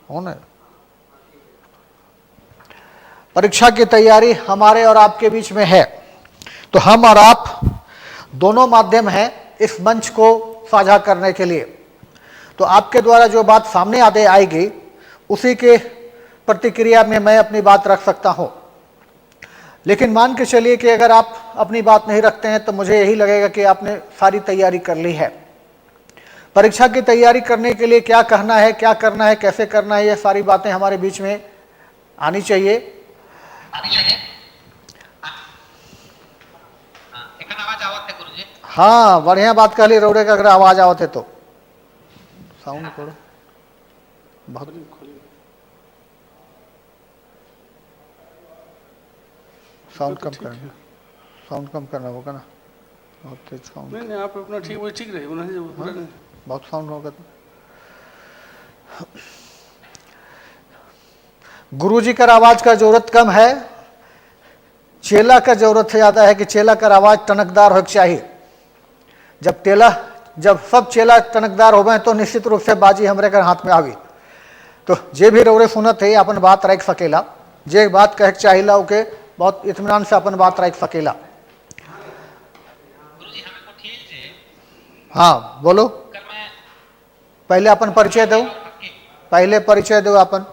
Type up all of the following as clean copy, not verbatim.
हो ना। परीक्षा की तैयारी हमारे और आपके बीच में है, तो हम और आप दोनों माध्यम हैं इस मंच को साझा करने के लिए। तो आपके द्वारा जो बात सामने आते आएगी उसी के प्रतिक्रिया में मैं अपनी बात रख सकता हूं। लेकिन मान के चलिए कि अगर आप अपनी बात नहीं रखते हैं तो मुझे यही लगेगा कि आपने सारी तैयारी कर ली है। परीक्षा की तैयारी करने के लिए क्या कहना है, क्या करना है, कैसे करना है, ये सारी बातें हमारे बीच में आनी चाहिए। हाँ, बढ़िया बात कह ली रौड़े का, अगर आवाज आवत है तो साउंड करो बहुत। साउंड कम करना, साउंड कम करना होगा ना, बहुत तेज साउंड। नहीं आप अपना ठीक वो ठीक रहेगा ना, बहुत साउंड होगा तो। गुरुजी का आवाज का जरूरत कम है, चेला का जरूरत से ज्यादा है कि चेला का आवाज टनकदार हो चाहिए। जब सब चेला टनकदार हो गए तो निश्चित रूप से बाजी हमरे कर हाथ में आ गई। तो जे भी रौरे सुनत है अपन बात रख सकेला, जे बात कह चाहिला ओके बहुत इत्मीनान से अपन बात रख सकेला। हाँ बोलो, पहले अपन परिचय दो, पहले परिचय दो अपन।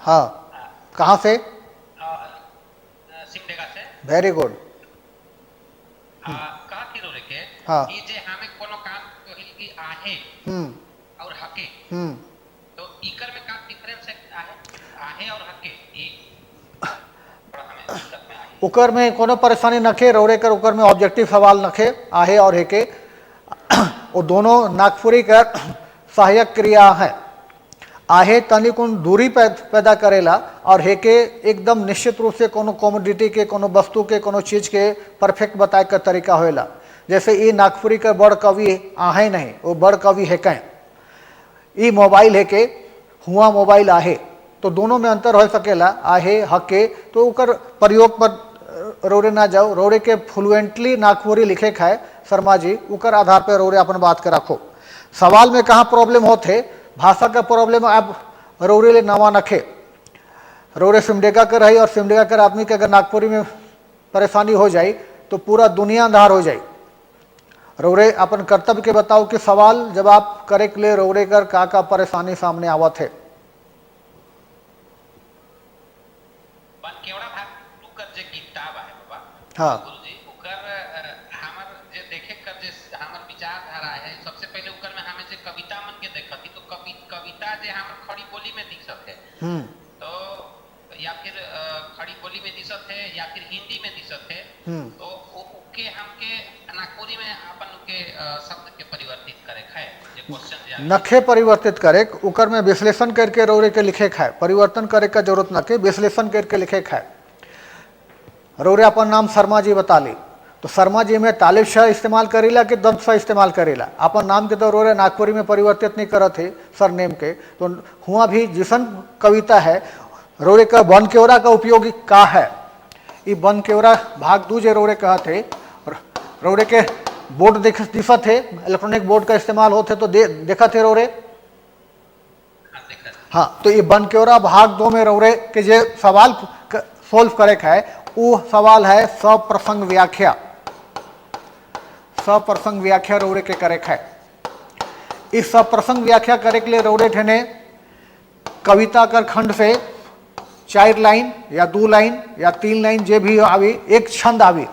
हाँ, कहाँ से? Very good. हाँ, और हके, तो इकर में का डिफरेंस है? आहे और हके उकर में कोनो परेशानी नखे, रौरे कर उकर में ऑब्जेक्टिव सवाल नखे, आहे और हेके वो दोनों नागपुरी का सहायक क्रिया है। आहे तनिकुन दूरी पैदा करेला और हेके एकदम निश्चित रूप से कोनो कॉमोडिटी के, कोनो वस्तु के, कोनो चीज के परफेक्ट बताए का तरीका होएला। जैसे ये नागपुरी का बड़ कवि आहे नहीं, वो बड़ कवि है कहें। ई मोबाइल है के हुआ मोबाइल आहे, तो दोनों में अंतर हो सकेला। आहे हके तो उकर प्रयोग पर रौरे ना जाओ, रौरे के फ्लुएंटली नागपुरी लिखे खाए शर्मा जी, उकर आधार पर रौरे अपन बात के रखो। सवाल में कहाँ प्रॉब्लम होते, भाषा का प्रॉब्लम अब रौरे ले नवा नखे। रौरे सिमडेगा कर रही और सिमडेगा कर आदमी के अगर नागपुरी में परेशानी हो जाए तो पूरा दुनिया अंधार हो जाए। रौरे अपन कर्तव्य के बताओ कि सवाल जवाब करे के लिए रौरे कर का परेशानी सामने आवत है। हाँ, गुरुजी उकर हमर जे देखे कर जे हमर विचारधारा है, सबसे पहले उकर में हमें जे कविता मन के देखती तो कविता जे हमर खड़ी बोली में दिखत है, तो या फिर खड़ी बोली में दिखत है या फिर हिंदी में दिखत है, तो ओके हमके नागपुरी में अपन के शब्द के परिवर्तित करे खाए जे क्वेश्चन नखे परिवर्तित करे, उकर में विश्लेषण करके रौरे के लिखे खाए। परिवर्तन करे का जरूरत न के, विश्लेषण करके लिखे खाए। रौरे अपन नाम शर्मा जी बता ली, तो शर्मा जी में तालिब शाह इस्तेमाल करेला कि दंत शाह इस्तेमाल करेला। अपन नाम के तो रौरे नागपुरी में परिवर्तित नहीं करत है सरनेम के, तो हुआ भी जिसन कविता है रौरे का बन केवरा का उपयोग का है। ये बन केवरा भाग दूजे रौरे कहा थे, रौरे के बोर्ड दिखत है, इलेक्ट्रॉनिक बोर्ड का इस्तेमाल होते तो देखा थे रौरे। हाँ, तो ये बन केवरा भाग 2 में रौरे के जे सवाल सोल्व करे है वो सवाल है सप्रसंग व्याख्या। सप्रसंग व्याख्या रौरे के करे है। इस सप्रसंग व्याख्या करे के लिए रौरे ठने कविता कर खंड से 4 लाइन या 2 लाइन या 3 लाइन जे भी आवी, एक छंद आवी,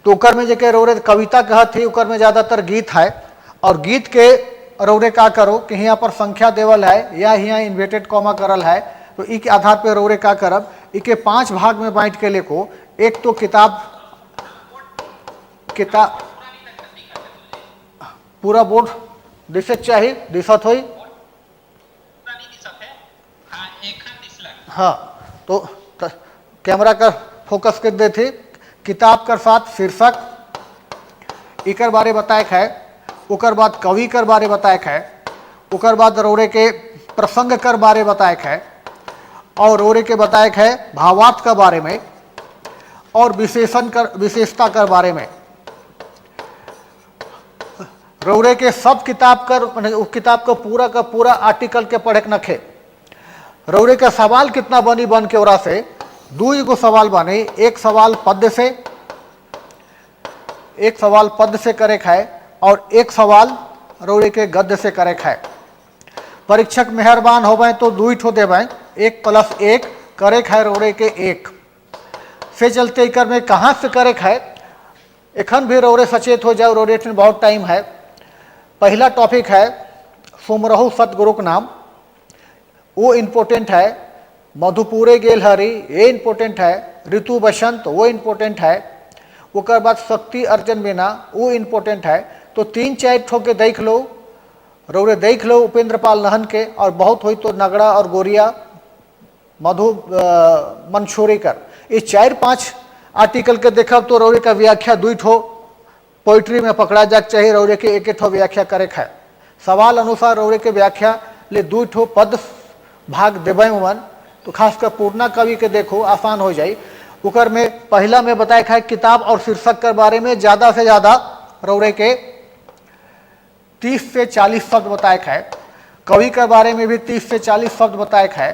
तो उकर में जेके रौरे कविता कहत थी उकर में ज्यादातर गीत है। और गीत के रौरे का करो कि यहाँ पर संख्या देवल है या यहाँ इन्वर्टेड कॉमा करल है, तो ई के आधार पर रौरे का करब, इके 5 भाग में बांट के लेको। एक तो किताब पूरा बोर्ड दिशत चाहिए, दिशत हुई। हाँ, तो कैमरा का फोकस कर दे थे। किताब कर साथ शीर्षक इकर बारे बताए है, उकर बाद कवि कर बारे बताए है, उकर बाद रौरे के प्रसंग कर बारे बताए है, और रौरे के बताए है भावार्थ के बारे में, और विशेषता कर बारे में। रौरे के सब किताब कर उस किताब को पूरा का पूरा आर्टिकल के पढ़े के नखे। रौरे का सवाल कितना बनी बन के ओरा से 2 गो सवाल बने, एक सवाल पद से करे खाए और एक सवाल रौरे के गद्य से करे खाए। परीक्षक मेहरबान होवे तो 2 ठो देवे, 1+1 करे खाए रौरे के 1 से चलते इकर में कहाँ से करे खाए एखन भी रौरे सचेत हो जाओ। रौरे में बहुत टाइम है। पहला टॉपिक है सुमरहु सतगुरु के नाम, वो इम्पोर्टेंट है। मधुपुरे गेल हरि, ये इम्पोर्टेंट है। ऋतु बसंत, वो इम्पोर्टेंट है। उसके बाद शक्ति अर्जन बिना, वो इम्पोर्टेंट है। तो 3-4 ठो के देख लो, रौरे देख लो उपेंद्र पाल नहन के, और बहुत हुई तो नगड़ा और गोरिया मधु मंशोरीकर, ये 4-5 आर्टिकल के देखब तो रौरे का व्याख्या 2 ठो पोइट्री में पकड़ा जाक चाहिए। रौरे के 1 ठो व्याख्या करे है। सवाल अनुसार रौरे के व्याख्या ले 2 ठो पद भाग देवे मन, तो खासकर पूर्णा कवि के देखो आसान हो जाए। उकर में पहला में बताया है किताब और शीर्षक के बारे में ज़्यादा से ज़्यादा रौरे के 30 से 40 शब्द बताए है। कवि के बारे में भी 30 से 40 शब्द बताए है।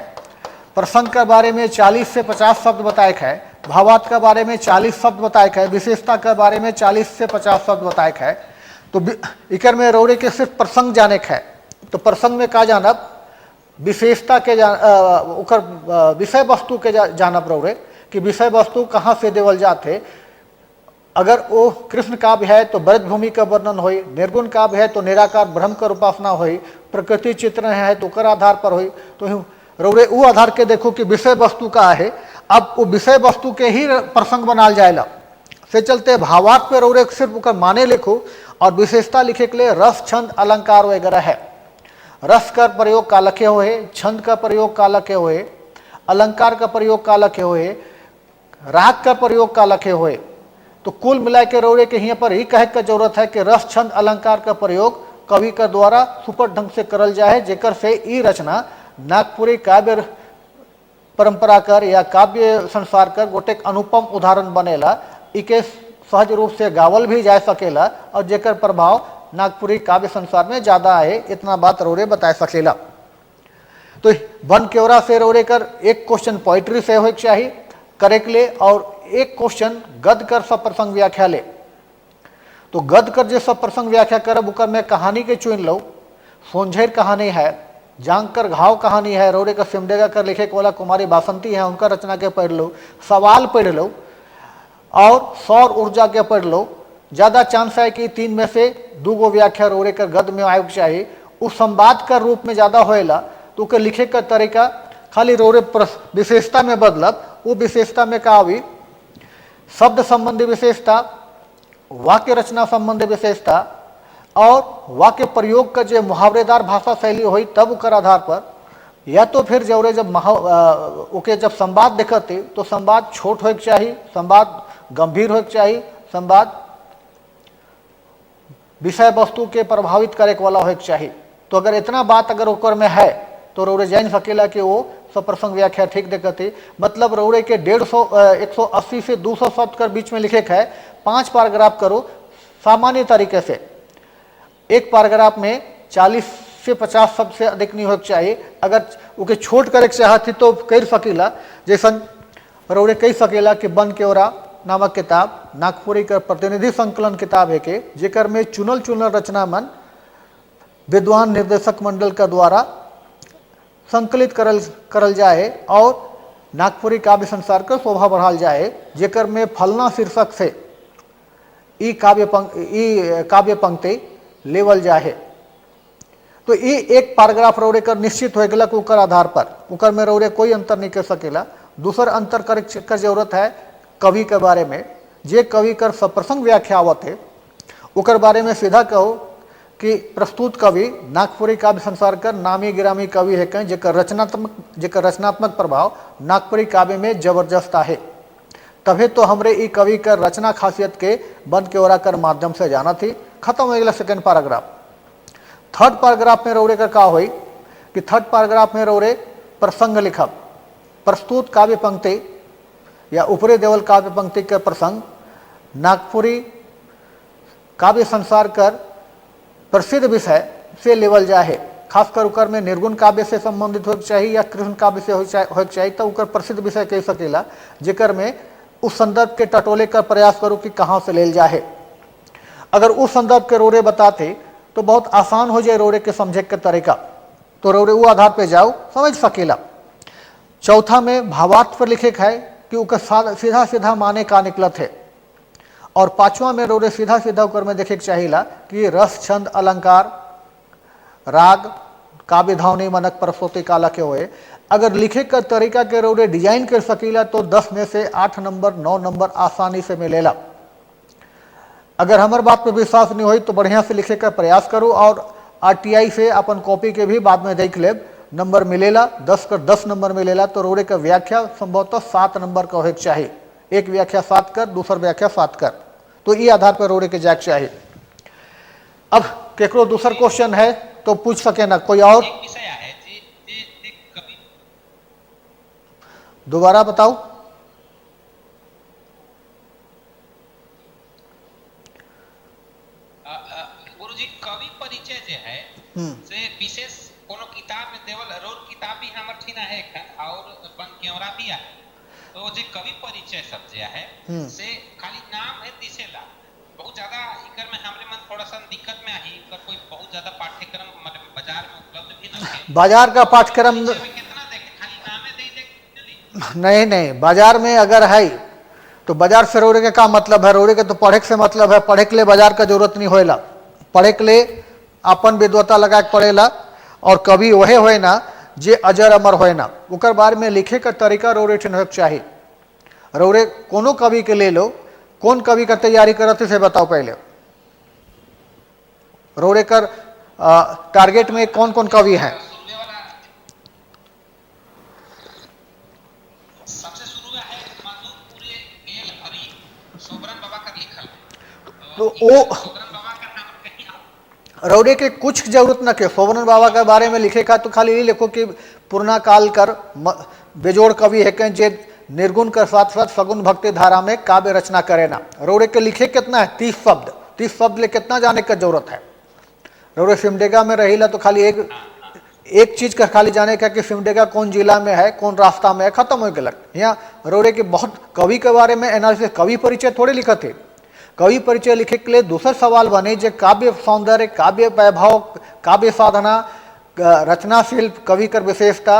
प्रसंग के बारे में 40 से 50 शब्द बताए है। भावार्थ के बारे में 40 शब्द बताए है। विशेषता के बारे में 40 से 50 शब्द बताए है। तो इकर में रौरे के सिर्फ प्रसंग जाने है। तो प्रसंग में का जानब, विशेषता के विषय वस्तु के जानब रौरे कि विषय वस्तु कहाँ से देवल जाते। अगर वो कृष्ण काव्य है तो ब्रज भूमि का वर्णन होई, निर्गुण काव्य है तो निराकार ब्रह्म का उपासना होई, प्रकृति चित्र है तो ओकर आधार पर होई। तो रौरे वो आधार के देखो कि विषय वस्तु का है। अब वो विषय वस्तु के ही प्रसंग बनाल जाएला। से चलते भावार्थ पे रौरे सिर्फ ओकर माने लिखो और विशेषता लिखे के लिए रस, छंद, अलंकार वगैरह है। रस का प्रयोग कालके होए, छंद का प्रयोग कालके होए, अलंकार का प्रयोग कालके होए, राग का प्रयोग कालके होए। तो कुल मिला के रौरे के यहाँ पर ही कहे का जरूरत है कि रस, छंद, अलंकार का प्रयोग कवि का द्वारा सुपर ढंग से करल जाए, जेकर से ई रचना नागपुरी काव्य परंपरा कर या काव्य संसार कर गोटे अनुपम उदाहरण बनेला। इके सहज रूप से गावल भी जा सकेला और जेकर प्रभाव नागपुरी काव्य संसार में ज़्यादा है। इतना बात रौरे बता सकेला। तो वन केवरा से रौरे कर 1 क्वेश्चन पोइट्री से हो चाहिए करे के लिए और 1 क्वेश्चन गद कर सब प्रसंग व्याख्या ले। तो गद कर जो सब प्रसंग व्याख्या करब उकर में कहानी के चुन लो। सोंझेर कहानी है, जांग कर घाव कहानी है, रौरे का सिमडेगा कर लिखे वाला कुमारी बासंती है, उनका रचना के पढ़ लो, सवाल पढ़ लो और सौर ऊर्जा के पढ़ लो। ज़्यादा चांस है कि 3 में से 2 गो व्याख्या रौरे कर गद में आयोग चाहिए। उस संवाद का रूप में ज़्यादा होएला तो के लिखे का तरीका खाली रौरे विशेषता में बदलब। वो विशेषता में का हुई शब्द संबंधी विशेषता, वाक्य रचना संबंधी विशेषता और वाक्य प्रयोग का जो मुहावरेदार भाषा शैली हुई तब उकर आधार पर, या तो फिर जौरे जब ओके जब संवाद देखते तो संवाद छोट होके चाहिए, संवाद गंभीर होके चाहिए, संवाद विषय वस्तु के प्रभावित करे वाला होके चाहिए। तो अगर इतना बात अगर ओकर में है तो रौरे जान सकेला कि वो सब प्रसंग व्याख्या ठीक देखते। मतलब रौरे के 180 से 200 शब्द कर बीच में लिखे है। 5 पैराग्राफ करो सामान्य तरीके से। 1 पैराग्राफ में 40 से 50 शब्द से अधिक नहीं होना चाहिए। अगर उके छोट करे चाहती तो कर सकेला। जैसन रौरे कह सकेला कि बन केवरा नामक किताब नागपुरी का प्रतिनिधि संकलन किताब है के जेकर में चुनल रचना मन विद्वान निर्देशक मंडल का द्वारा संकलित करल जाए और नागपुरी काव्य संसार का शोभा बढ़ाल जाए। जेकर में फलना शीर्षक से ई काव्य पंक्ति लेवल जाए। तो ये 1 पैराग्राफ रौरे कर निश्चित हो गया उकर आधार पर। उकर में रौरे कोई अंतर नहीं कर सकेला। दूसर अंतर करे कर जरूरत है कवि के बारे में। जे कवि कर सप्रसंग व्याख्या आवत है उकर बारे में सीधा कहो कि प्रस्तुत कवि नागपुरी काव्य संसार कर नामी गिरामी कवि है कहीं जेकर रचनात्मक प्रभाव नागपुरी काव्य में जबरदस्त है। तभी तो हमरे ई कवि कर रचना खासियत के बन के ओरा कर माध्यम से जाना थी। खत्म हो गया 2nd पैराग्राफ। 3rd पैराग्राफ में रौरे का होई कि 3rd पैराग्राफ में रौरे प्रसंग लिखब। प्रस्तुत काव्य पंक्ति या ऊपरी देवल काव्य पंक्ति के प्रसंग नागपुरी काव्य संसार कर प्रसिद्ध विषय से लेवल जाए, खासकर ओकर में निर्गुण काव्य से संबंधित होके चाहिए या कृष्ण काव्य से होके चाहिए, तो ओकर प्रसिद्ध विषय कह सकेला जेकर में उस संदर्भ के टटोले कर प्रयास करो कि कहाँ से लेल जाए। अगर उस संदर्भ के रोरे बताते तो बहुत आसान हो जाए रोरे के समझे के तरीका, तो रोरे वो आधार पे जाओ समझ सकेला। चौथा में भावार्थ पर लिखे है कि ओकर सीधा सीधा माने का निकलत है। और पांचवा में रोरे सीधा सीधा ओकर में देखे के चाहिए कि रस छंद अलंकार राग काव्य धावनी मनक प्रस्तुति काला के होए। अगर लिखे का तरीका के रोरे डिजाइन कर सकीला तो 10 में से 8 नंबर 9 नंबर आसानी से मिलेला। अगर हमार बात पे विश्वास नहीं हुई तो बढ़िया से लिखे का प्रयास करो और RTI से अपन कॉपी के भी बाद में देख ले, नंबर मिलेला 10 कर 10 नंबर मिलेला। तो रोरे का व्याख्या संभवतः 7 नंबर का होना चाहिए, एक व्याख्या 7 कर दूसर व्याख्या 7 कर, तो ये आधार पर रोरे के जाग चाहिए। अब केकरो दूसर क्वेश्चन है तो पूछ सके ना कोई और। एक विषय है जे कवि दोबारा बताओ। गुरुजी कवि परिचय जे है से विशेष कोनो किताब में देवल रोर किताब भी हमर ठीना है और बन केवरा भी है, तो जे कवि परिचय सब जे है से खाली नाम है दिसेला बहुत ज्यादा इकर में हमरे मन थोड़ा सा दिक्कत में आई। इकर कोई बहुत ज्यादा पाठ्यक्रम मतलब बाजार में उपलब्ध भी नहीं है। बाजार का पाठ्यक्रम कितना देखे खाली नामे दे नहीं, बाजार में अगर है तो बाजार से रोरे के का मतलब है, रोरे के तो पढ़े से मतलब है। पढ़े के लिए बाजार का जरूरत नहीं होएला, पढ़े के लिए अपन विद्वता लगा के पढ़ेला। और कवि वहे होए ना जे अजर अमर होए ना, ओकर बारे में लिखे का तरीका रोरे ठन होके चाहिए। रोरे कोनो कवि के ले लो, कौन कवि का तैयारी करते से बताओ पहले। रोरे कर टारगेट में कौन कौन कवि हैं? सबसे शुरू है मधुपुरी गेल हरि सोबरन बाबा का लिखल, तो वो सोबरन बाबा का नाम कहीं रौरे के कुछ जरूरत न के सोबरन बाबा के बारे में लिखे का, तो खाली ये लिखो कि पूर्णा काल कर बेजोड़ कवि है कहीं जे निर्गुण के साथ साथ सगुण भक्ति धारा में काव्य रचना करे ना। रौरे के लिखे कितना है 30 शब्द, 30 शब्द ले कितना जाने का जरूरत है। रौरे सिमडेगा में रहीला तो खाली एक चीज का खाली जाने का कि सिमडेगा कौन जिला में है कौन रास्ता में है, खत्म हो गया। यहाँ रौरे के बहुत कवि के बारे में एनालिसिस, कवि परिचय थोड़े लिखा थे। कवि परिचय लिखे के लिए दूसरा सवाल बने जो काव्य सौंदर्य काव्य वैभव काव्य साधना रचनाशील कवि कर विशेषता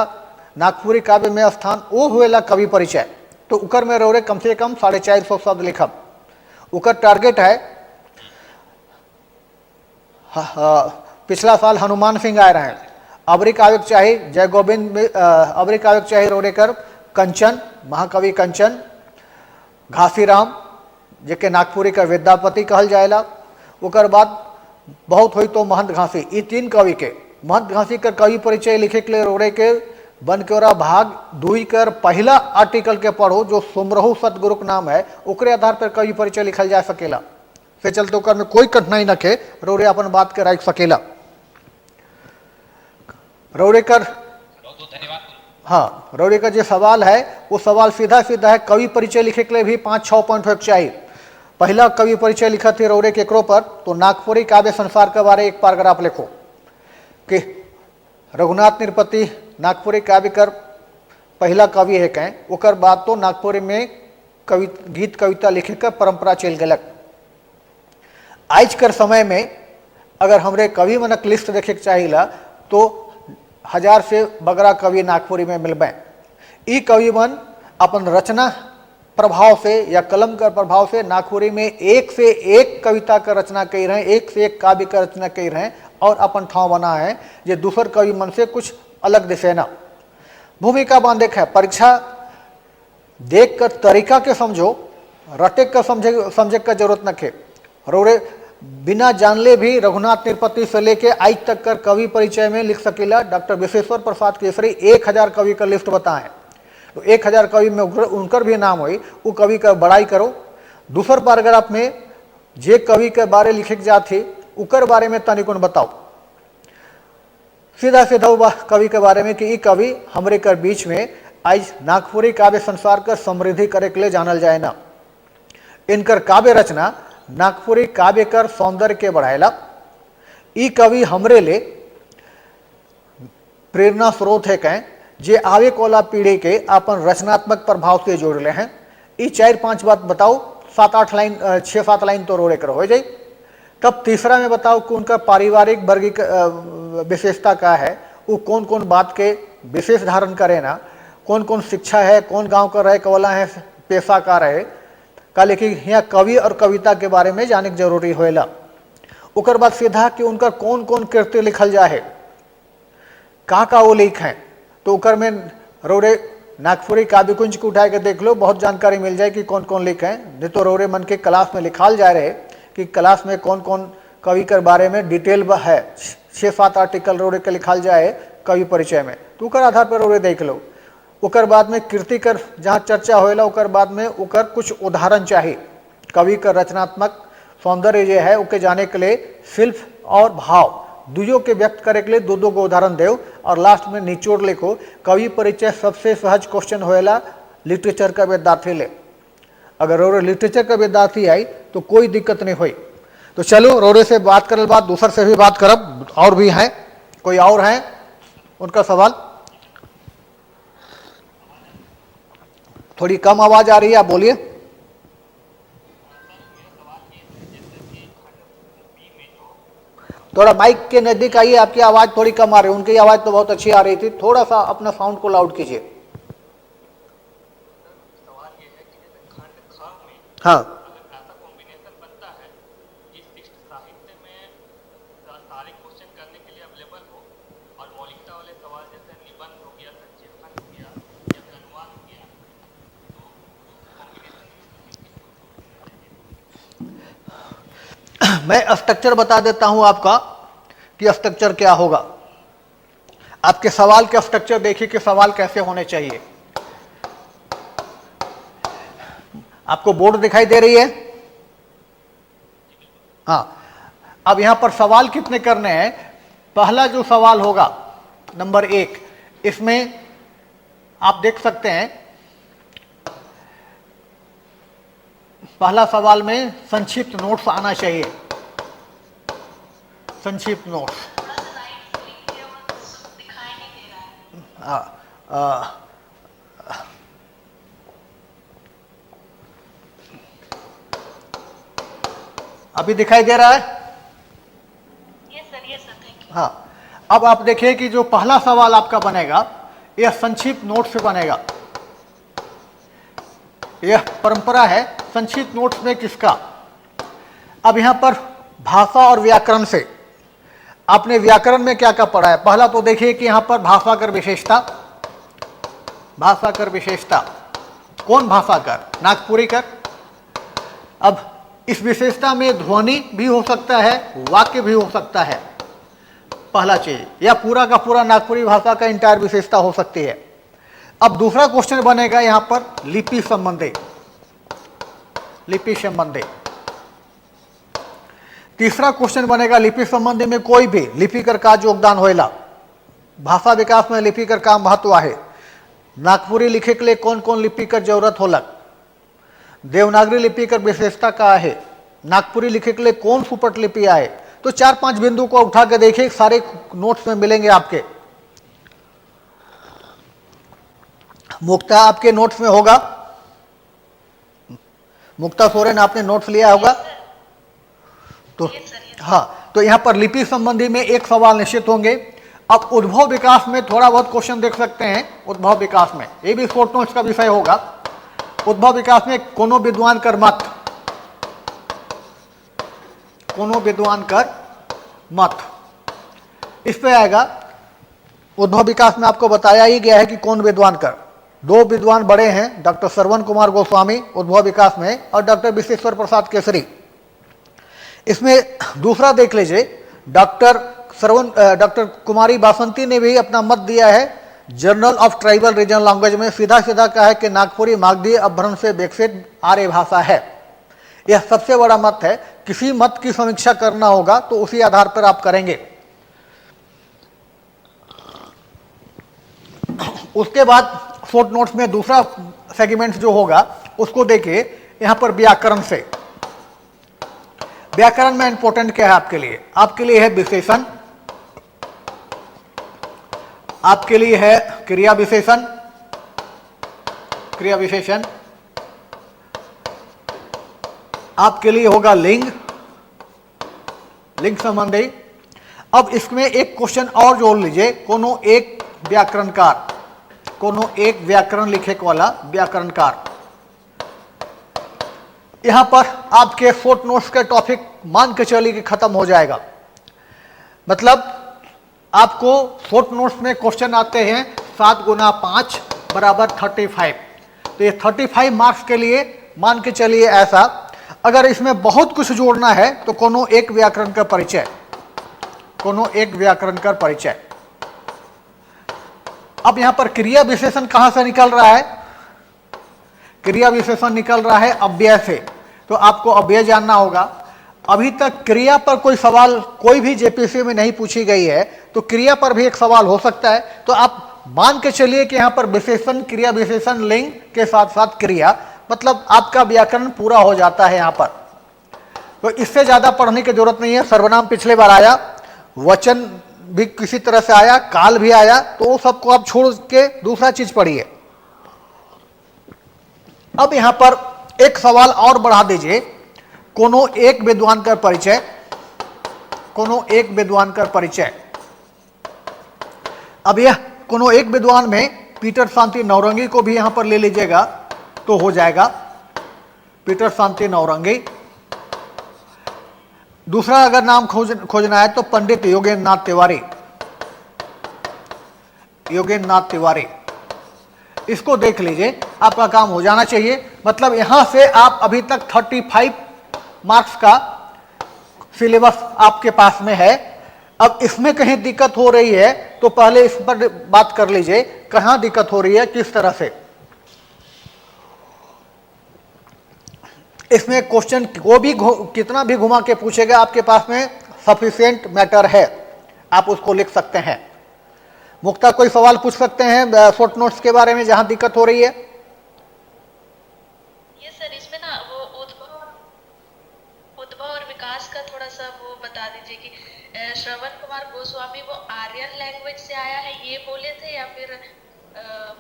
नागपुरी काव्य में स्थान वो हुएला कवि परिचय। तो उकर में रौरे कम से कम 450 शब्द लिखब। उकर टारगेट है पिछला साल हनुमान सिंह आए रहे, अबरी काव्य चाहिए जय गोविंद में अबरी काव्य चाहिए रौरे कर कंचन महाकवि कंचन घासीराम जेके नागपुरी का विद्यापति कहल जाएला। उकर बाद बहुत हुई तो महंत घासी, ये 3 कवि के महंत घासी कर कवि परिचय लिखे के लिए रोड़े के बनकेरा भाग 2 कर पहला आर्टिकल के पढ़ो जो सुमरहु सतगुरु का नाम है, ओकरे आधार पर कवि परिचय लिखल जा सकेला। से चलते ओकर में कोई कठिनाई न के रोड़े अपन बात के रख सकेला। रोड़े कर धन्यवाद। हाँ, रौरे का जो सवाल है वो सवाल सीधा सीधा है। कवि परिचय लिखे के लिए भी 5-6 पॉइंट होना चाहिए। पहला कवि परिचय लिखा थे रौरे केकरो पर, तो नागपुरी काव्य संसार के बारे एक पैराग्राफ लिखो कि रघुनाथ निरपति नागपुरी काव्य कर पहला कवि है कहें। ओकर बाद तो नागपुरी में कवि गीत कविता लिखे का परंपरा चल गलक। आज कर समय में अगर हमरे कवि मनक लिस्ट देखे के चाहिए तो 1000 से बगरा कवि नागपुरी में मिलबे। ई कवि मन अपन रचना प्रभाव से या कलम का प्रभाव से नागपुरी में एक से एक कविता का रचना कर रहे हैं, एक से एक काव्य का रचना कर रहे हैं और अपन ठाव बना है जो दूसर कवि मन से कुछ अलग दिसे ना। भूमिका बांधे है, परीक्षा देख कर तरीका के समझो, रटे का समझे का जरूरत न खे। रोरे बिना जानले भी रघुनाथ निरपति से लेके आज तक कर कवि परिचय में लिख सकेला। डॉक्टर विश्वेश्वर प्रसाद केसरी 1000 कवि का लिस्ट बताएं, तो 1000 कवि में उनकर भी नाम हुई, वो कवि का बड़ाई करो। दूसर पैराग्राफ में जे कवि के बारे लिखे जाते उकर बारे में तनिकुन बताओ, सीधा सीधा कवि के बारे में कि ये कवि हमरे कर बीच में आज नागपुरी काव्य संसार का समृद्धि करे के लिए जानल जाए ना। इनकर काव्य रचना नागपुरी काव्य कर सौंदर्य के बढ़ाएला, ई कवि हमरे ले प्रेरणा स्रोत है कहें जे आवे कोला पीढ़ी के अपन रचनात्मक प्रभाव से जोड़ले हैं। ई 4-5 बात बताओ, 7-8 लाइन 6-7 लाइन तो रोड़े कर हो जाए। तब तीसरा में बताओ कि उनका पारिवारिक वर्गीक विशेषता क्या है, वो कौन कौन बात के विशेष धारण करे ना, कौन कौन शिक्षा है, कौन गांव का रहे कवला है, पेशा का रहे का, लेकिन यहाँ कवि और कविता के बारे में जाने की जरूरी होएला। उकर बाद सीधा कि उनका कौन कौन कृत्य लिखल जा है, का वो लिख हैं, तो उकर में रोड़े नागपुरी काव्य कुंज को उठा के देख लो, बहुत जानकारी मिल जाए कि कौन कौन लिख हैं। नहीं तो रोड़े मन के क्लास में लिखाल जा रहे कि क्लास में कौन कौन कवि के बारे में डिटेल है, 6-7 आर्टिकल रोड़े के लिखाल जाए कवि परिचय में, तो उकर आधार पर रोड़े देख लो। उकर बाद में कीर्तिकर जहाँ चर्चा होएला, उकर बाद में उकर कुछ उदाहरण चाहिए, कवि का रचनात्मक सौंदर्य जो है उके जाने के लिए शिल्प और भाव दुजों के व्यक्त करे के लिए दो को उदाहरण दो, और लास्ट में निचोड़ लिखो। कवि परिचय सबसे सहज क्वेश्चन होएला लिटरेचर का विद्यार्थी ले। अगर रोरे लिटरेचर का विद्यार्थी आई तो कोई दिक्कत नहीं हुई। तो चलो रोरे से बात करल बाद दूसर से भी बात करब, और भी हैं, कोई और हैं उनका सवाल? थोड़ी कम आवाज आ रही है, आप बोलिए। थोड़ा माइक के नजदीक आइए, आपकी आवाज थोड़ी कम आ रही है, उनकी आवाज तो बहुत अच्छी आ रही थी, थोड़ा सा अपना साउंड को लाउड कीजिए। सवाल ये है कि जैसे खंड ख में हाँ, अगर ऐसा कॉम्बिनेशन बनता है कि शिष्ट साहित्य में सारे क्वेश्चन करने के लिए अवेलेबल हो, और मौलिकता वाले सवाल जैसे निबंध हो गया, संक्षेपण हो गया या फिर अनुवाद हो गया, मैं स्ट्रक्चर बता देता हूं आपका कि स्ट्रक्चर क्या होगा। आपके सवाल के स्ट्रक्चर देखिए कि सवाल कैसे होने चाहिए। आपको बोर्ड दिखाई दे रही है? हाँ, अब यहां पर सवाल कितने करने हैं? पहला जो सवाल होगा नंबर 1, इसमें आप देख सकते हैं पहला सवाल में संक्षिप्त नोट्स आना चाहिए, संक्षिप्त नोट्स। अभी दिखाई दे रहा है? Yes sir thank you. हाँ, अब आप देखिए कि जो पहला सवाल आपका बनेगा यह संक्षिप्त नोट से बनेगा। यह परंपरा है संक्षिप्त नोट्स में किसका। अब यहां पर भाषा और व्याकरण से आपने व्याकरण में क्या क्या पढ़ा है? पहला तो देखिए कि यहां पर भाषाकर विशेषता, भाषाकर विशेषता कौन भाषाकर? नागपुरी कर। अब इस विशेषता में ध्वनि भी हो सकता है, वाक्य भी हो सकता है, पहला चीज, या पूरा का पूरा नागपुरी भाषा का इंटायर विशेषता हो सकती है। अब दूसरा क्वेश्चन बनेगा यहां पर लिपि संबंधी, लिपि संबंधी। तीसरा क्वेश्चन बनेगा लिपि संबंधी में कोई भी लिपिकर का योगदान होएला, भाषा विकास में लिपिकर का महत्व है, नागपुरी लिखे के लिए कौन कौन लिपिकर जरूरत होला, देवनागरी लिपि का विशेषता क्या है, नागपुरी लिखे के लिए कौन सुपट लिपि आए। तो 4-5 बिंदु को उठा के देखिए, सारे नोट्स में मिलेंगे आपके। मुक्ता आपके नोट्स में होगा, मुक्ता सोरेन आपने नोट्स लिया होगा तो हाँ, तो यहां पर लिपि संबंधी में एक सवाल निश्चित होंगे। अब उद्भव विकास में थोड़ा बहुत क्वेश्चन देख सकते हैं, उद्भव विकास में ये भी शॉर्ट नोट्स का विषय होगा। उद्भव विकास में कोनो विद्वान कर मत, कोनो विद्वान कर मत, इस पे आएगा। उद्भव विकास में आपको बताया ही गया है कि कौन विद्वान कर। 2 विद्वान बड़े हैं, डॉक्टर श्रवण कुमार गोस्वामी उद्भव विकास में, और डॉक्टर विश्वेश्वर प्रसाद केसरी। इसमें दूसरा देख लीजिए, डॉक्टर कुमारी बासंती ने भी अपना मत दिया है journal of tribal regional language में। सीधा सीधा कहा है कि नागपुरी मागधी अपभ्रंश से विकसित आर्य भाषा है। यह सबसे बड़ा मत है। किसी मत की समीक्षा करना होगा तो उसी आधार पर आप करेंगे। उसके बाद शॉर्ट नोट्स में दूसरा सेगमेंट जो होगा उसको देखिए, यहां पर व्याकरण से, व्याकरण में इंपॉर्टेंट क्या है आपके लिए? आपके लिए है विशेषण, आपके लिए है क्रिया विशेषण, क्रिया विशेषण, आपके लिए होगा लिंग, लिंग संबंधी। अब इसमें एक क्वेश्चन और जोड़ लीजिए, कोनो एक व्याकरणकार, कोनो एक व्याकरण लिखे वाला व्याकरणकार। यहां पर आपके फुटनोट्स के टॉपिक मान के चलिए कि खत्म हो जाएगा। मतलब आपको फुटनोट्स में क्वेश्चन आते हैं 7 गुना 5 बराबर 35। तो ये 35 मार्क्स के लिए मान के चलिए ऐसा। अगर इसमें बहुत कुछ जोड़ना है तो कोनो एक व्याकरण का परिचय, कोनो एक व्याकरण का परिचय। अब यहां पर क्रिया विशेषण कहां से निकल रहा है? क्रिया विशेषण निकल रहा है अव्यय से। तो आपको अव्यय जानना होगा। अभी तक क्रिया पर कोई सवाल कोई भी जेपीसी में नहीं पूछी गई है, तो क्रिया पर भी एक सवाल हो सकता है। तो आप मान के चलिए कि यहां पर विशेषण, क्रिया विशेषण, लिंग के साथ साथ क्रिया, मतलब आपका व्याकरण पूरा हो जाता है यहां पर। तो इससे ज्यादा पढ़ने की जरूरत नहीं है। सर्वनाम पिछले बार आया, वचन भी किसी तरह से आया, काल भी आया, तो सबको आप छोड़ के दूसरा चीज पढ़िए। अब यहां पर एक सवाल और बढ़ा दीजिए, कोनो एक विद्वान का परिचय, कोनो एक विद्वान का परिचय। अब यह कोनो एक विद्वान में पीटर शांति नौरंगी को भी यहां पर ले लीजिएगा तो हो जाएगा पीटर शांति नौरंगी। दूसरा अगर नाम खोजना है तो पंडित योगेंद्र नाथ तिवारी, योगेंद्र नाथ तिवारी, इसको देख लीजिए, आपका काम हो जाना चाहिए। मतलब यहां से आप अभी तक 35 मार्क्स का सिलेबस आपके पास में है। अब इसमें कहीं दिक्कत हो रही है तो पहले इस पर बात कर लीजिए, कहां दिक्कत हो रही है, किस तरह से। इसमें क्वेश्चन को भी कितना भी घुमा के पूछेगा, आपके पास में सफिशिएंट मैटर है, आप उसको लिख सकते हैं। मुक्ता कोई सवाल पूछ सकते हैं फुटनोट्स के बारे में जहां दिक्कत हो रही है? ये सर इसमें ना वो उद्भव और विकास का थोड़ा सा वो बता दीजिए कि श्रवण कुमार गोस्वामी वो आर्यन लैंग्वेज से आया है ये बोले थे या फिर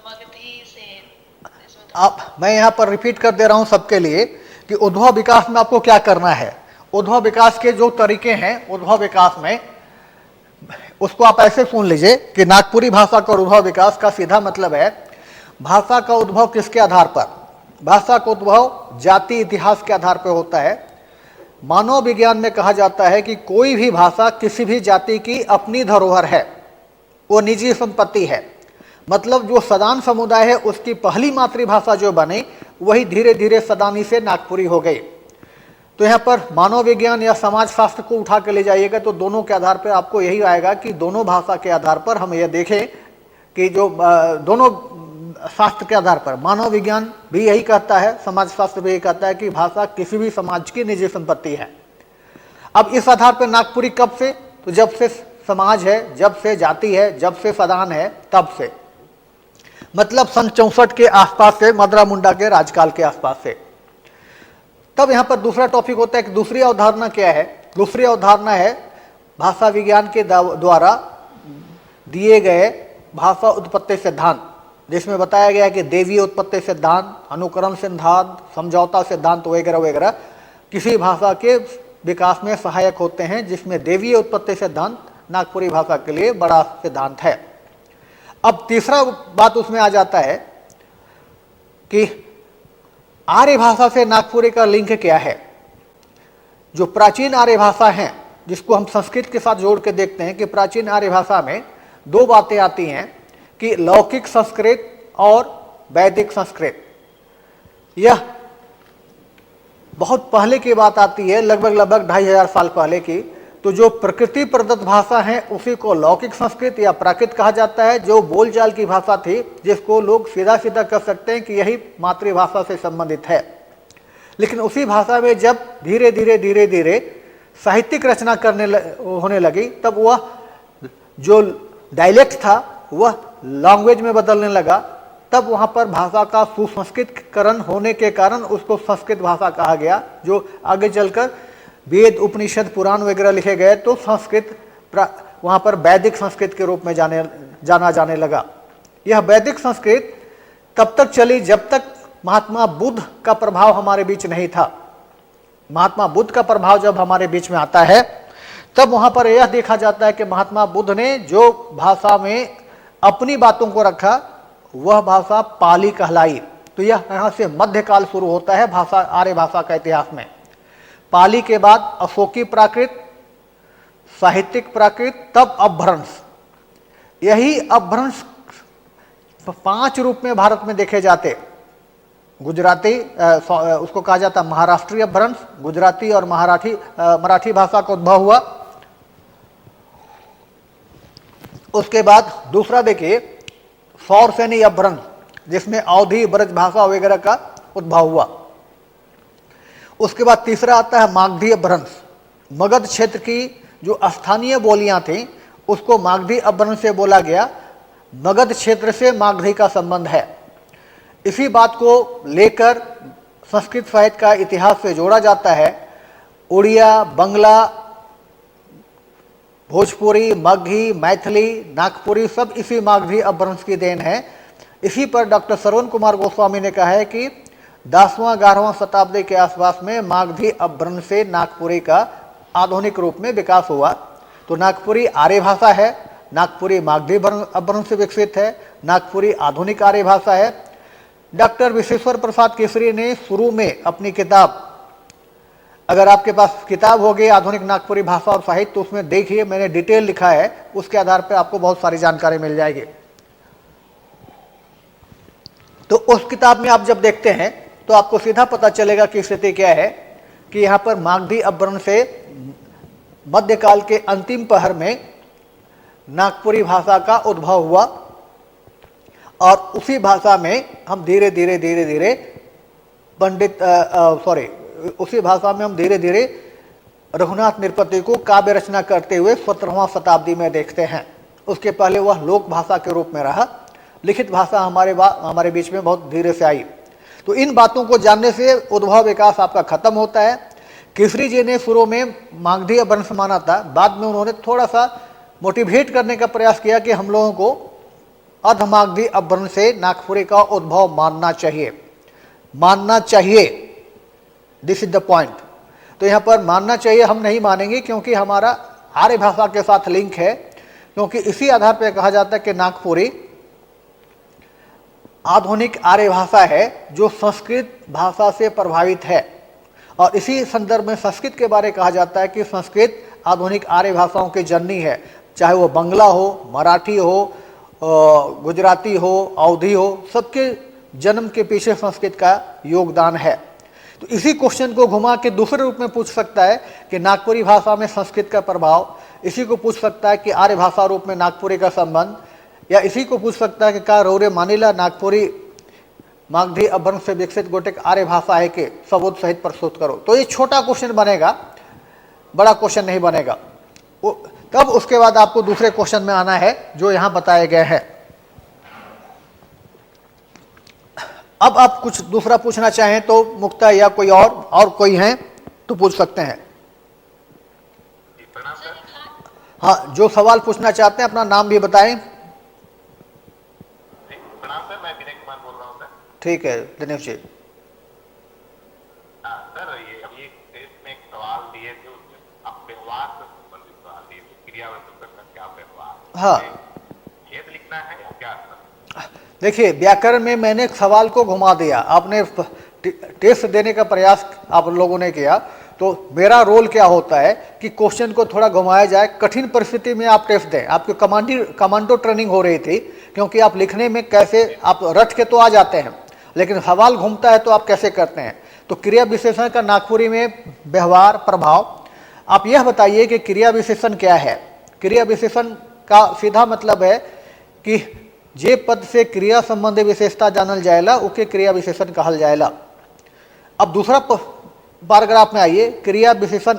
मगधी से? मैं यहाँ पर रिपीट कर दे रहा हूँ सबके लिए कि उद्भव विकास में आपको क्या करना है। उद्भव विकास के जो तरीके हैं उद्भव विकास में, उसको आप ऐसे सुन लीजिए कि नागपुरी भाषा का उद्भव विकास का सीधा मतलब है भाषा का उद्भव किसके आधार पर? भाषा का उद्भव जाति इतिहास के आधार पर होता है। मानव विज्ञान में कहा जाता है कि कोई भी भाषा किसी भी जाति की अपनी धरोहर है, वो निजी संपत्ति है। मतलब जो सदान समुदाय है उसकी पहली मातृभाषा जो बनी वही धीरे धीरे सदानी से नागपुरी हो गई। तो यहाँ पर मानव विज्ञान या समाज शास्त्र को उठा के ले जाइएगा तो दोनों के आधार पर आपको यही आएगा कि दोनों भाषा के आधार पर हम यह देखें कि जो दोनों शास्त्र के आधार पर, मानव विज्ञान भी यही कहता है, समाज शास्त्र भी यही कहता है कि भाषा किसी भी समाज की निजी संपत्ति है। अब इस आधार पर नागपुरी कब से? तो जब से समाज है, जब से जाति है, जब से सदान है, तब से। मतलब सन 64 के आसपास से, मदरा मुंडा के राजकाल के आसपास से। तब यहां पर दूसरा टॉपिक होता है कि दूसरी अवधारणा क्या है। दूसरी अवधारणा है भाषा विज्ञान के द्वारा दिए गए भाषा उत्पत्ति सिद्धांत, जिसमें बताया गया कि देवीय उत्पत्ति सिद्धांत, अनुकरण सिद्धांत, समझौता सिद्धांत वगैरह वगैरह किसी भाषा के विकास में सहायक होते हैं, जिसमें देवीय उत्पत्ति सिद्धांत नागपुरी भाषा के लिए बड़ा सिद्धांत है। अब तीसरा बात उसमें आ जाता है कि आर्य भाषा से नागपुरी का लिंक क्या है। जो प्राचीन आर्य भाषा है, जिसको हम संस्कृत के साथ जोड़ के देखते हैं कि प्राचीन आर्य भाषा में दो बातें आती हैं कि लौकिक संस्कृत और वैदिक संस्कृत। यह बहुत पहले की बात आती है, लगभग 2500 साल पहले की। तो जो प्रकृति प्रदत्त भाषा है उसी को लौकिक संस्कृत या प्राकृत कहा जाता है। जो बोलचाल की भाषा थी, जिसको लोग सीधा सीधा कह सकते हैं कि यही मातृभाषा से संबंधित है। लेकिन उसी भाषा में जब धीरे धीरे धीरे धीरे साहित्यिक रचना होने लगी, तब वह जो डायलेक्ट था वह लैंग्वेज में बदलने लगा। तब वहाँ पर भाषा का सुसंस्कृतकरण होने के कारण उसको संस्कृत भाषा कहा गया, जो आगे चलकर वेद उपनिषद पुराण वगैरह लिखे गए तो संस्कृत वहाँ पर वैदिक संस्कृत के रूप में जाना जाने लगा। यह वैदिक संस्कृत तब तक चली जब तक महात्मा बुद्ध का प्रभाव हमारे बीच नहीं था। महात्मा बुद्ध का प्रभाव जब हमारे बीच में आता है तब वहाँ पर यह देखा जाता है कि महात्मा बुद्ध ने जो भाषा में अपनी बातों को रखा वह भाषा पाली कहलाई। तो यह यहाँ से मध्यकाल शुरू होता है भाषा, आर्य भाषा का इतिहास में। पाली के बाद अशोकी प्राकृत, साहित्यिक प्राकृत, तब अपभ्रंश। यही अपभ्रंश 5 रूप में भारत में देखे जाते। गुजराती, उसको कहा जाता महाराष्ट्रीय अपभ्रंश, गुजराती और मराठी भाषा का उद्भव हुआ। उसके बाद दूसरा देखिए सौरसेनी अपभ्रंश, जिसमें अवधी ब्रज भाषा वगैरह का उद्भव हुआ। उसके बाद तीसरा आता है मागधी अपभ्रंश। मगध क्षेत्र की जो स्थानीय बोलियां थी उसको मागधी अपभ्रंश से बोला गया। मगध क्षेत्र से मागधी का संबंध है। इसी बात को लेकर संस्कृत साहित्य का इतिहास से जोड़ा जाता है। उड़िया, बंगला, भोजपुरी, मगही, मैथिली, नागपुरी सब इसी मागधी अपभ्रंश की देन है। इसी पर डॉक्टर श्रवण कुमार गोस्वामी ने कहा है कि 10वां 11वां शताब्दी के आसपास में मागधी अपभ्रंश से नागपुरी का आधुनिक रूप में विकास हुआ। तो नागपुरी आर्य भाषा है, नागपुरी मागधी अपभ्रंश से विकसित है, नागपुरी आधुनिक आर्य भाषा है। डॉक्टर विश्वेश्वर प्रसाद केसरी ने शुरू में अपनी किताब, अगर आपके पास किताब होगी आधुनिक नागपुरी भाषा और साहित्य, तो उसमें देखिए मैंने डिटेल लिखा है, उसके आधार पर आपको बहुत सारी जानकारी मिल जाएगी। तो उस किताब में आप जब देखते हैं तो आपको सीधा पता चलेगा कि स्थिति क्या है कि यहाँ पर मागधी अपभ्रंश से मध्यकाल के अंतिम पहर में नागपुरी भाषा का उद्भव हुआ और उसी भाषा में हम धीरे धीरे उसी भाषा में हम धीरे धीरे रघुनाथ नृपति को काव्य रचना करते हुए 17वां शताब्दी में देखते हैं। उसके पहले वह लोक भाषा के रूप में रहा। लिखित भाषा हमारे बीच में बहुत धीरे से आई। तो इन बातों को जानने से उद्भव विकास आपका खत्म होता है। केसरी जी ने शुरू में मागधी अपभ्रंश माना था, बाद में उन्होंने थोड़ा सा मोटिवेट करने का प्रयास किया कि हम लोगों को अधमागधी अपभ्रंश से नागपुरी का उद्भव मानना चाहिए। This is the point. तो यहाँ पर मानना चाहिए हम नहीं मानेंगे, क्योंकि हमारा आर्य भाषा के साथ लिंक है, क्योंकि इसी आधार पर कहा जाता है कि नागपुरी आधुनिक आर्य भाषा है जो संस्कृत भाषा से प्रभावित है। और इसी संदर्भ में संस्कृत के बारे में कहा जाता है कि संस्कृत आधुनिक आर्य भाषाओं की जननी है, चाहे वो बंगला हो, मराठी हो, गुजराती हो, अवधी हो, सबके जन्म के पीछे संस्कृत का योगदान है। तो इसी क्वेश्चन को घुमा के दूसरे रूप में पूछ सकता है कि नागपुरी भाषा में संस्कृत का प्रभाव, इसी को पूछ सकता है कि आर्य भाषा रूप में नागपुरी का संबंध, या इसी को पूछ सकता है कि का रौरे मानिला नागपुरी मागधी अपभ्रंश से विकसित गोटेक आर्य भाषा है कि सबूत सहित प्रस्तुत करो। तो ये छोटा क्वेश्चन बनेगा, बड़ा क्वेश्चन नहीं बनेगा। तब उसके बाद आपको दूसरे क्वेश्चन में आना है जो यहाँ बताए गए हैं। अब आप कुछ दूसरा पूछना चाहें तो मुक्ता या कोई और कोई हैं तो पूछ सकते हैं। हाँ, जो सवाल पूछना चाहते हैं अपना नाम भी बताएं। प्रणाम सर, मैं विनय कुमार बोल रहा हूँ सर। ठीक है दिनेश जी। सर ये अभी एक में एक सवाल दिए थे, उसमें आप व्यवहार से संबंधित सवाल दिए थे, क्रियावाचक का क्या व्यवहार, हाँ भेद लिखना है या क्या सर? देखिए व्याकरण में मैंने एक सवाल को घुमा दिया, आपने टेस्ट देने का प्रयास आप लोगों ने किया, तो मेरा रोल क्या होता है कि क्वेश्चन को थोड़ा घुमाया जाए, कठिन परिस्थिति में आप टेस्ट दें। आपकी कमांडो ट्रेनिंग हो रही थी, क्योंकि आप लिखने में कैसे आप रट के तो आ जाते हैं, लेकिन सवाल घूमता है तो आप कैसे करते हैं। तो क्रिया विशेषण का नागपुरी में व्यवहार प्रभाव, आप यह बताइए कि क्रिया विशेषण क्या है। क्रिया विशेषण का सीधा मतलब है कि जे पद से क्रिया संबंधी विशेषता जानल जाएला उके क्रिया विशेषण कहल जाएला। अब दूसरा पैराग्राफ में आइए, क्रिया विशेषण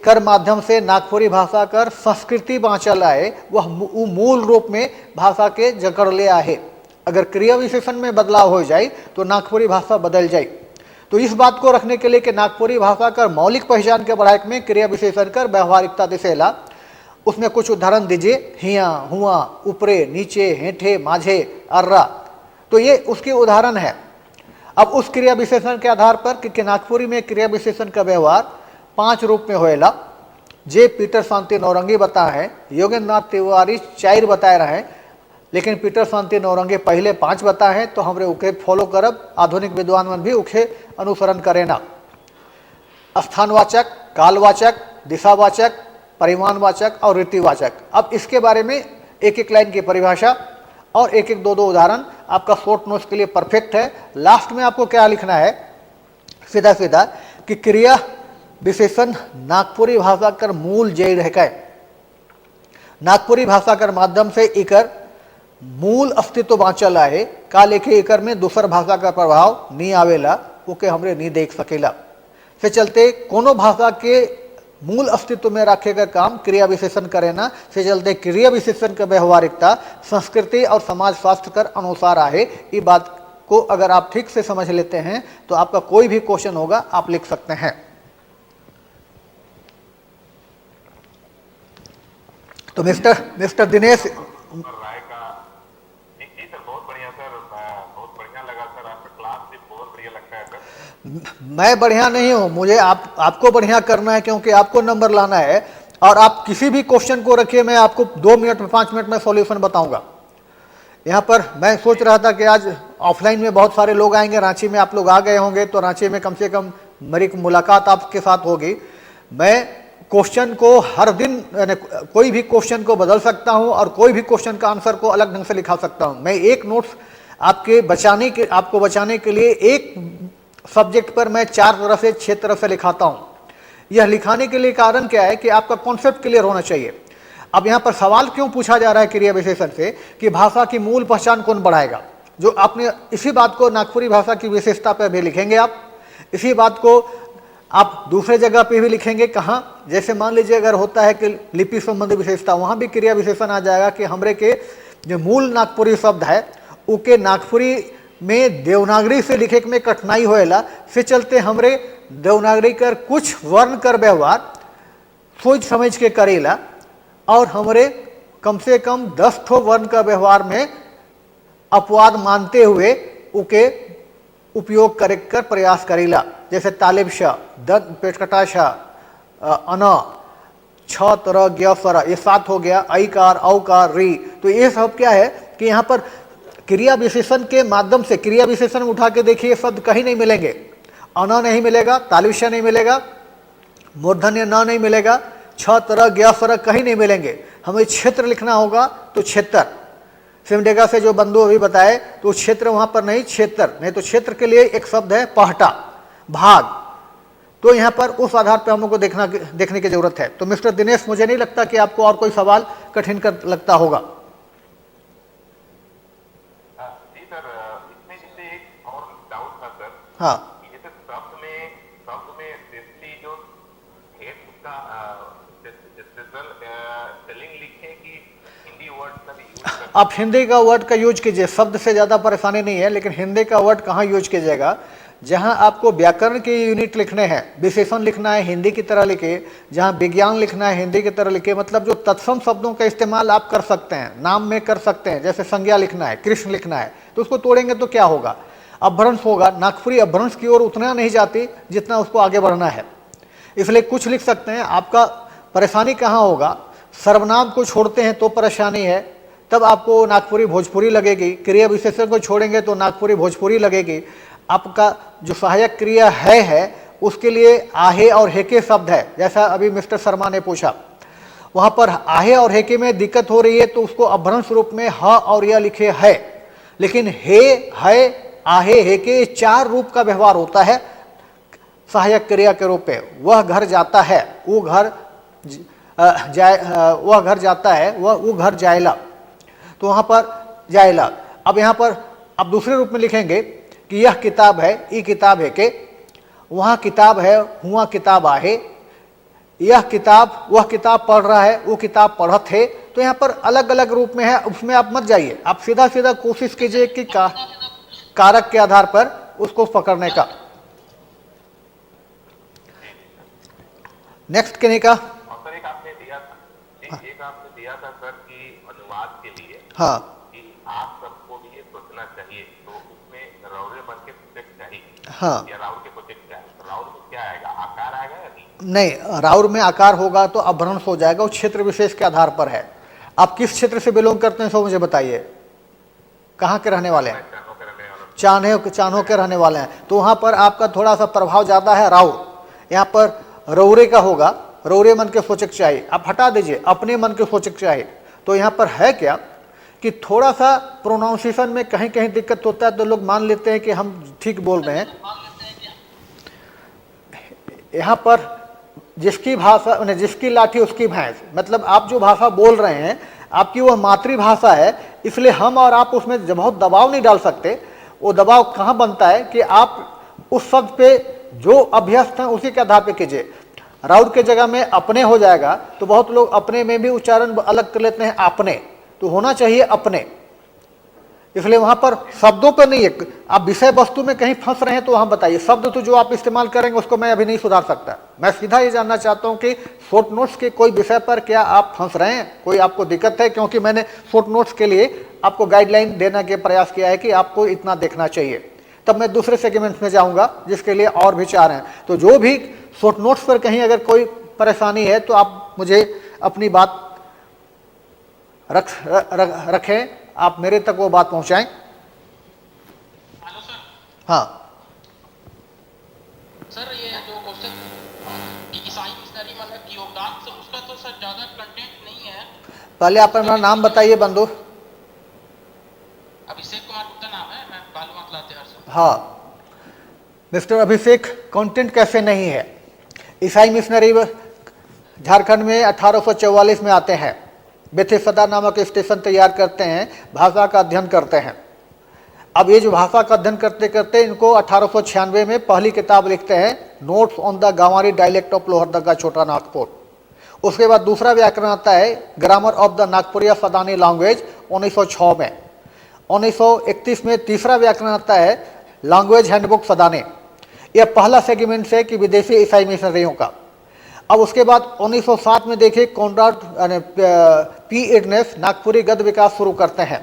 कर माध्यम से नागपुरी भाषा कर संस्कृति बाँचल आए, वह मूल रूप में भाषा के जकड़ ले आए। अगर क्रिया विशेषण में बदलाव हो जाए तो नागपुरी भाषा बदल जाए। तो इस बात को रखने के लिए कि नागपुरी भाषा का मौलिक पहचान के बढ़ाक में क्रिया विशेषण कर व्यवहारिकता दिसेला, उसमें कुछ उदाहरण दीजिए। हिया, हुआ, ऊपरे, नीचे, हेठे, माझे, अर्रा, तो ये उसके उदाहरण है। अब उस क्रिया विशेषण के आधार पर कि नागपुरी में क्रिया विशेषण का व्यवहार 5 रूप में होएला, जे पीटर शांति नौरंगी बताए हैं, योगेंद्र नाथ तिवारी 4 बताए रहे, लेकिन पीटर शांति नौरंगी पहले 5 बताए हैं, तो हमरे उके फॉलो करब, आधुनिक विद्वान मन भी उके अनुसरण करे ना। स्थानवाचक, कालवाचक, दिशावाचक, परिमाणवाचक और रीतिवाचक। अब इसके बारे में एक एक लाइन की परिभाषा और एक एक 2-2 उदाहरण आपका शॉर्ट नोट्स के लिए परफेक्ट है। लास्ट में आपको क्या लिखना है, सीधा सीधा कि क्रिया विशेषण नागपुरी भाषा कर मूल जड़ है। नागपुरी भाषा कर माध्यम से इकर मूल अस्तित्व बाँचल है, का लेके इकर में दूसर भाषा का प्रभाव नहीं आवेला, ओके हमरे नहीं देख सकेला। से चलते कोनो भाषा के मूल अस्तित्व में रखे का काम क्रिया विशेषण करे ना। से चलते क्रिया विशेषण का व्यवहारिकता संस्कृति और समाज शास्त्र कर अनुसार आहे। ये बात को अगर आप ठीक से समझ लेते हैं तो आपका कोई भी क्वेश्चन होगा आप लिख सकते हैं। तो मिस्टर दिनेश राय का जी सर, बहुत बढ़िया सर, बहुत बढ़िया लगा सर, आपका क्लास भी बहुत बढ़िया लगता है सर। मैं बढ़िया नहीं हूं, मुझे आपको बढ़िया करना है, क्योंकि आपको नंबर लाना है। और आप किसी भी क्वेश्चन को रखिए, मैं आपको 2 मिनट में 5 मिनट में सॉल्यूशन बताऊंगा। यहाँ पर मैं सोच रहा था कि आज ऑफलाइन में बहुत सारे लोग आएंगे, रांची में आप लोग आ गए होंगे, तो रांची में कम से कम मेरी मुलाकात आपके साथ होगी। मैं क्वेश्चन को हर दिन कोई भी क्वेश्चन को बदल सकता हूं और कोई भी क्वेश्चन का आंसर को अलग ढंग से लिखा सकता हूं। मैं एक नोट्स आपको बचाने के लिए एक सब्जेक्ट पर मैं 4 तरह से 6 तरह से लिखाता हूं। यह लिखाने के लिए कारण क्या है कि आपका कॉन्सेप्ट क्लियर होना चाहिए। अब यहाँ पर सवाल क्यों पूछा जा रहा है क्रिया विशेषण से कि भाषा की मूल पहचान कौन बढ़ाएगा, जो आपने इसी बात को नागपुरी भाषा की विशेषता पर भी लिखेंगे। आप इसी बात को आप दूसरे जगह पे भी लिखेंगे। कहाँ, जैसे मान लीजिए अगर होता है कि लिपि संबंधी विशेषता, वहाँ भी क्रिया विशेषण आ जाएगा कि हमरे के जो मूल नागपुरी शब्द है उके नागपुरी में देवनागरी से लिखे में कठिनाई होएला। से चलते हमरे देवनागरी कर कुछ वर्ण कर व्यवहार सोच समझ के करेला और हमरे कम से कम 10 ठो वर्ण का व्यवहार में अपवाद मानते हुए उके उपयोग करे कर प्रयास करेला। जैसे तालिब शाह, दंत पेटकटा शाह, अन, छ तरह ज्ञ स्वर, ये 7 हो गया, ऐकार, औकार, री। तो ये सब क्या है कि यहाँ पर क्रिया विशेषण के माध्यम से क्रिया विशेषण उठा के देखिए, शब्द कहीं नहीं मिलेंगे। अन नहीं मिलेगा, तालिब शाह नहीं मिलेगा, मूर्धन्य न नहीं मिलेगा, 6 तरह ज्ञ स्वर कहीं नहीं मिलेंगे। हमें क्षेत्र लिखना होगा तो क्षेत्र, सिमडेगा से जो बंधु अभी बताए तो क्षेत्र वहां पर नहीं, क्षेत्र नहीं। तो क्षेत्र के लिए एक शब्द है पहटा, भाग। तो यहाँ पर उस आधार पर हम लोग को देखने की जरूरत है। तो मिस्टर दिनेश, मुझे नहीं लगता कि आपको और कोई सवाल कठिन कर लगता होगा। जी सर, इसमें जैसे एक और डाउट था सर। हाँ, जैसे शब्द में स्पेशली जो है उसका स्पेलिंग लिखे कि हिंदी वर्ड का भी यूज कर। आप हिंदी का वर्ड का यूज कीजिए, शब्द से ज़्यादा परेशानी नहीं है, लेकिन हिंदी का वर्ड कहाँ यूज कीजिएगा, जहाँ आपको व्याकरण के यूनिट लिखने हैं, विशेषण लिखना है हिंदी की तरह लिखे, जहाँ विज्ञान लिखना है हिंदी की तरह लिखे। मतलब जो तत्सम शब्दों का इस्तेमाल आप कर सकते हैं, नाम में कर सकते हैं। जैसे संज्ञा लिखना है, कृष्ण लिखना है, तो उसको तोड़ेंगे तो क्या होगा, अपभ्रंश होगा। नागपुरी अपभ्रंश की ओर उतना नहीं जाती जितना उसको आगे बढ़ना है, इसलिए कुछ लिख सकते हैं। आपका परेशानी कहाँ होगा, सर्वनाम को छोड़ते हैं तो परेशानी है, तब आपको नागपुरी भोजपुरी लगेगी। क्रिया विशेषण को छोड़ेंगे तो नागपुरी भोजपुरी लगेगी। आपका जो सहायक क्रिया है उसके लिए आहे और हेके शब्द है, जैसा अभी मिस्टर शर्मा ने पूछा, वहाँ पर आहे और हेके में दिक्कत हो रही है तो उसको अपभ्रंश रूप में ह और या लिखे है। लेकिन हे, है, आहे, हेके 4 रूप का व्यवहार होता है सहायक क्रिया के रूप में। वह घर जाता है, वो घर वह घर जाता है, वो घर जाएला, तो वहाँ पर जाएला। अब यहाँ पर अब दूसरे रूप में लिखेंगे कि यह किताब है, ये किताब है के, वहाँ किताब है, हुआ किताब आहे, यह किताब, वह किताब पढ़ रहा है, वो किताब पढ़त है। तो यहाँ पर अलग अलग रूप में है, उसमें आप मत जाइए, आप सीधा सीधा कोशिश कीजिए कि कारक के आधार पर उसको पकड़ने का। नेक्स्ट कहने का, और सर एक आपने दिया था एक आपने दिया था सर कि अनुवाद के लिए हाँ कि आप सबको भी ये सोचना चाहिए, तो उसमें रौरे मन के प्रोजेक्ट चाहिए हाँ या राउर के प्रोजेक्ट चाहिए, तो राउर में क्या आएगा, आकार आएगा या नहीं? नहीं, राउर में आकार होगा तो अपभ्रंश हो जाएगा, वो क्षेत्र विशेष के आधार पर है। आप किस क्षेत्र से बिलोंग करते हैं सो मुझे बताइए, कहाँ के रहने वाले हैं? चारों के रहने वालों चान्हो के रहने वाले हैं, तो वहाँ पर आपका थोड़ा सा प्रभाव ज़्यादा है राउर। यहाँ पर रौरे का होगा, रौरे मन के सोचक चाहिए, आप हटा दीजिए अपने मन के सोचक चाहिए। तो यहाँ पर है क्या कि थोड़ा सा प्रोनाउंसिएशन में कहीं कहीं दिक्कत होता है, तो लोग मान लेते हैं कि हम ठीक बोल रहे हैं। यहाँ पर जिसकी भाषा माने जिसकी लाठी उसकी भैंस, मतलब आप जो भाषा बोल रहे हैं आपकी वह मातृभाषा है, इसलिए हम और आप उसमें बहुत दबाव नहीं डाल सकते। वो दबाव कहाँ बनता है कि आप उस शब्द पे जो अभ्यस्त हैं उसी के आधार पे कीजिए। राउर के जगह में अपने हो जाएगा तो बहुत लोग अपने में भी उच्चारण अलग कर लेते हैं, आपने, तो होना चाहिए अपने। इसलिए वहां पर शब्दों पर नहीं है, आप विषय वस्तु में कहीं फंस रहे हैं तो वहां बताइए। शब्द तो जो आप इस्तेमाल करेंगे उसको मैं अभी नहीं सुधार सकता। मैं सीधा ये जानना चाहता हूं कि शॉर्ट नोट्स के कोई विषय पर क्या आप फंस रहे हैं, कोई आपको दिक्कत है? क्योंकि मैंने शॉर्ट नोट्स के लिए आपको गाइडलाइन देने के प्रयास किया है कि आपको इतना देखना चाहिए, तब मैं दूसरे सेगमेंट में जाऊंगा जिसके लिए और विचार हैं। तो जो भी शॉर्ट नोट्स पर कहीं अगर कोई परेशानी है तो आप मुझे अपनी बात रखें, आप मेरे तक वो बात पहुंचाएं। Hello sir. हाँ सर ये जो क्वेश्चन ईसाई मिशनरी मतलब कि योगदान से उसका तो सर ज्यादा कंटेंट नहीं है। पहले आप अपना नाम बताइए बंधु। अभिषेक कुमार गुप्ता नाम है, मैं बालूमात लातेहार से। हाँ मिस्टर अभिषेक, कंटेंट कैसे नहीं है? ईसाई मिशनरी झारखंड में 1844 में आते हैं, बेथेसदा नामक स्टेशन तैयार करते हैं, भाषा का अध्ययन करते हैं। अब ये जो भाषा का अध्ययन करते करते इनको 1896 में पहली किताब लिखते हैं, notes on the Ganwari dialect of Lohardaga Chota Nagpur. उसके बाद दूसरा व्याकरण आता है, grammar of the Nagpuria Sadani language 1906 में। 1931 में तीसरा व्याकरण आता है, लैंग्वेज हैंडबुक सदाने। यह पहला सेगमेंट है कि विदेशी ईसाई मिशनरियों का। अब उसके बाद 1907 में देखिए कॉनराड पी इडनेस नागपुरी गद्य विकास शुरू करते हैं।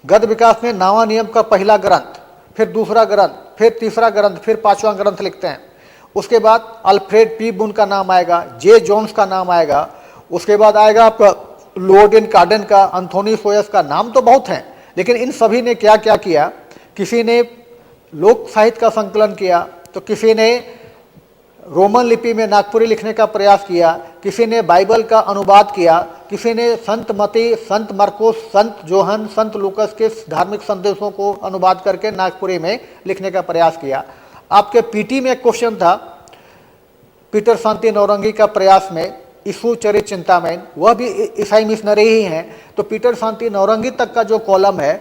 गद्य विकास में नावा नियम का पहला ग्रंथ, फिर दूसरा ग्रंथ, फिर तीसरा ग्रंथ, फिर पांचवा ग्रंथ लिखते हैं। उसके बाद अल्फ्रेड पी बुन का नाम आएगा, जे जोन्स का नाम आएगा, उसके बाद आएगा आपका लोर्डिन कार्डन का, एंथोनी सोयस का। नाम तो बहुत हैं, लेकिन इन सभी ने क्या क्या किया? किसी ने लोक साहित्य का संकलन किया, तो किसी ने रोमन लिपि में नागपुरी लिखने का प्रयास किया, किसी ने बाइबल का अनुवाद किया, किसी ने संत मती, संत मरकोस, संत जोहन, संत लूकस के धार्मिक संदेशों को अनुवाद करके नागपुरी में लिखने का प्रयास किया। आपके पीटी में एक क्वेश्चन था, पीटर शांति नौरंगी का प्रयास में यीशु चरित चिंतामण, वह भी ईसाई मिशनरी ही हैं। तो पीटर शांति नौरंगी तक का जो कॉलम है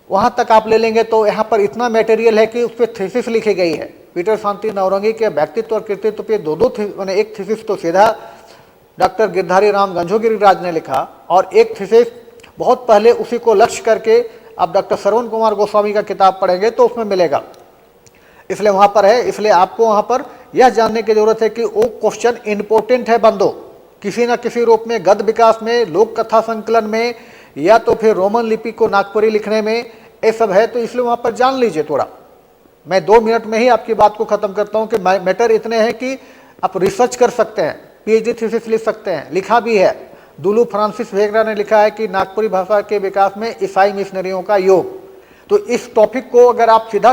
वहाँ तक आप ले लेंगे तो यहाँ पर इतना मटेरियल है कि उस पर थीसिस लिखी गई है। पीटर शांति नौरंगी के व्यक्तित्व और कृतित्व पे दो मैंने एक थीसिस तो सीधा डॉक्टर गिरधारी राम गंझोगिरिराज ने लिखा, और एक थीसिस बहुत पहले उसी को लक्ष्य करके आप डॉक्टर श्रवण कुमार गोस्वामी का किताब पढ़ेंगे तो उसमें मिलेगा। इसलिए वहाँ पर है, इसलिए आपको वहाँ पर यह जानने की जरूरत है कि वो क्वेश्चन इम्पोर्टेंट है बंदो, किसी न किसी रूप में गद्य विकास में, लोक कथा संकलन में, या तो फिर रोमन लिपि को नागपुरी लिखने में, ये सब है। तो इसलिए वहाँ पर जान लीजिए थोड़ा। मैं 2 मिनट में ही आपकी बात को खत्म करता हूँ कि मैटर इतने हैं कि आप रिसर्च कर सकते हैं, पीएचडी थीसिस लिख सकते हैं, लिखा भी है। दुलू फ्रांसिस वेगरा ने लिखा है कि नागपुरी भाषा के विकास में ईसाई मिशनरियों का योग। तो इस टॉपिक को अगर आप सीधा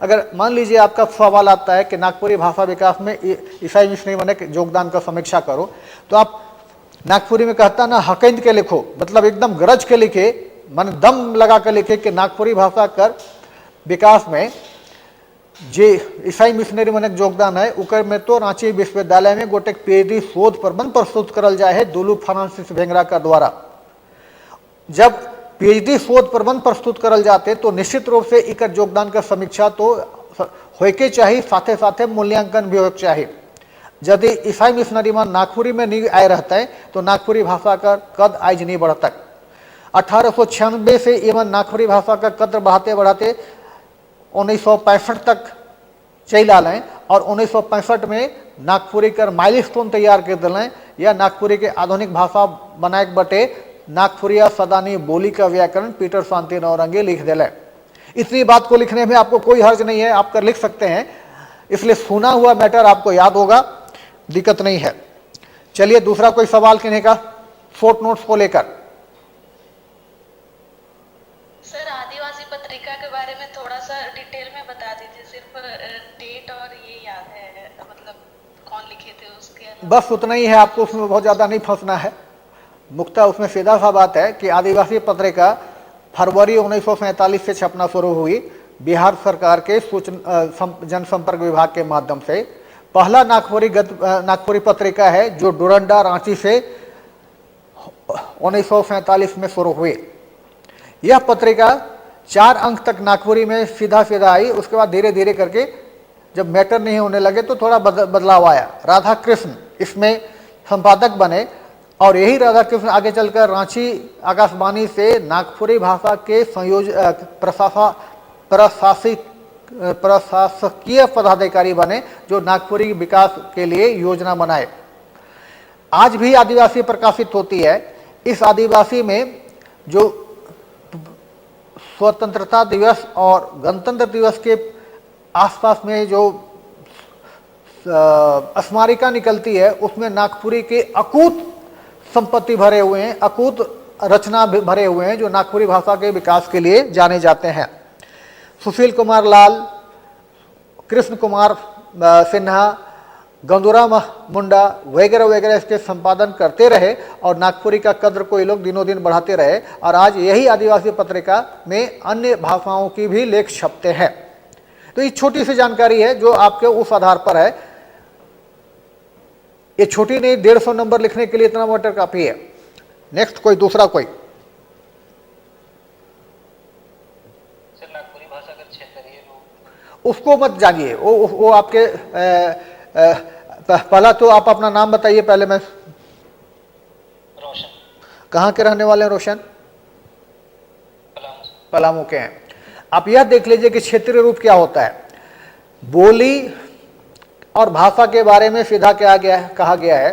अगर मान लीजिए आपका सवाल आता है कि नागपुरी भाषा विकास में ईसाई मिशनरी माने योगदान का समीक्षा करो, तो आप नागपुरी में कहता ना हकैंद के लिखो, मतलब एकदम गरज के लिखे, मन दम लगा कर लिखे कि नागपुरी भाषा कर विकास में जे ईसाई मिशनरी माने योगदान है, उकर में तो रांची विश्वविद्यालय में गोटेक पीएचडी शोध प्रबंध प्रस्तुत करल जाए है दुलू फ्रांसिस वेगरा का द्वारा। जब पीएचडी शोध प्रबंध प्रस्तुत करल जाते तो निश्चित रूप से इकर योगदान का समीक्षा तो होके चाहिए, साथे साथे मूल्यांकन भी होके चाहिए। यदि ईसाई मिशनरी में नागपुरी में नहीं आए रहते हैं तो नागपुरी भाषा का कद आज नहीं बढ़ता। 1896 से एवं नागपुरी भाषा का कद बढ़ाते बढ़ाते 1965 तक चैला लें और 1965 में नागपुरी कर माइलस्टोन तैयार कर दिलें या नागपुरी के आधुनिक भाषा बनाए बटे नागपुरिया सदानी बोली का व्याकरण पीटर शांति नौरंगी लिख दिले। इसलिए बात को लिखने में आपको कोई हर्ज नहीं है, आप कर लिख सकते हैं, इसलिए सुना हुआ मैटर आपको याद होगा, दिक्कत नहीं है। चलिए दूसरा कोई सवाल किन्हीं का फोर्ट नोट्स को लेकर। सर आदिवासी पत्रिका के बारे में थोड़ा सा डिटेल में बता दीजिए, सिर्फ डेट और ये याद है, मतलब कौन लिखे थे उसके अलावा। बस उतना ही है, आपको उसमें बहुत ज़्यादा नहीं फंसना है। मुख्यतः उसमें सीधा सा बात है कि आदिवासी पत्रिका फरवरी 1947 से छपना शुरू हुई बिहार सरकार के जनसंपर्क विभाग के माध्यम से। पहला नागपुरी पत्रिका है जो डोरंडा रांची से 1947 में शुरू हुई। यह पत्रिका 4 अंक तक नागपुरी में सीधा आई, उसके बाद धीरे धीरे करके जब मैटर नहीं होने लगे तो थोड़ा बदलाव आया। राधा कृष्ण इसमें संपादक बने और यही राधा कृष्ण आगे चलकर रांची आकाशवाणी से नागपुरी भाषा के प्रशासकीय पदाधिकारी बने जो नागपुरी विकास के लिए योजना बनाए। आज भी आदिवासी प्रकाशित होती है। इस आदिवासी में जो स्वतंत्रता दिवस और गणतंत्र दिवस के आसपास में जो स्मारिका निकलती है उसमें नागपुरी के अकूत संपत्ति भरे हुए हैं, अकूत रचना भरे हुए हैं जो नागपुरी भाषा के विकास के लिए जाने जाते हैं। सुशील कुमार लाल, कृष्ण कुमार सिन्हा, गंदूराम मुंडा वगैरह वगैरह इसके संपादन करते रहे और नागपुरी का कद्र को ये लोग दिनों दिन बढ़ाते रहे और आज यही आदिवासी पत्रिका में अन्य भाषाओं की भी लेख छपते हैं। तो ये छोटी सी जानकारी है जो आपके उस आधार पर है। ये छोटी नहीं, 150 नंबर लिखने के लिए इतना मैटर काफी है। नेक्स्ट कोई दूसरा कोई नागपुरी भाषा का क्षेत्रीय रूप उसको मत जानिए, वो आपके पहला तो आप अपना नाम बताइए पहले। मैं रोशन कहाँ के रहने वाले हैं? रोशन पलामू पलामू के हैं। आप यह देख लीजिए कि क्षेत्रीय रूप क्या होता है। बोली और भाषा के बारे में सीधा क्या गया है, कहा गया है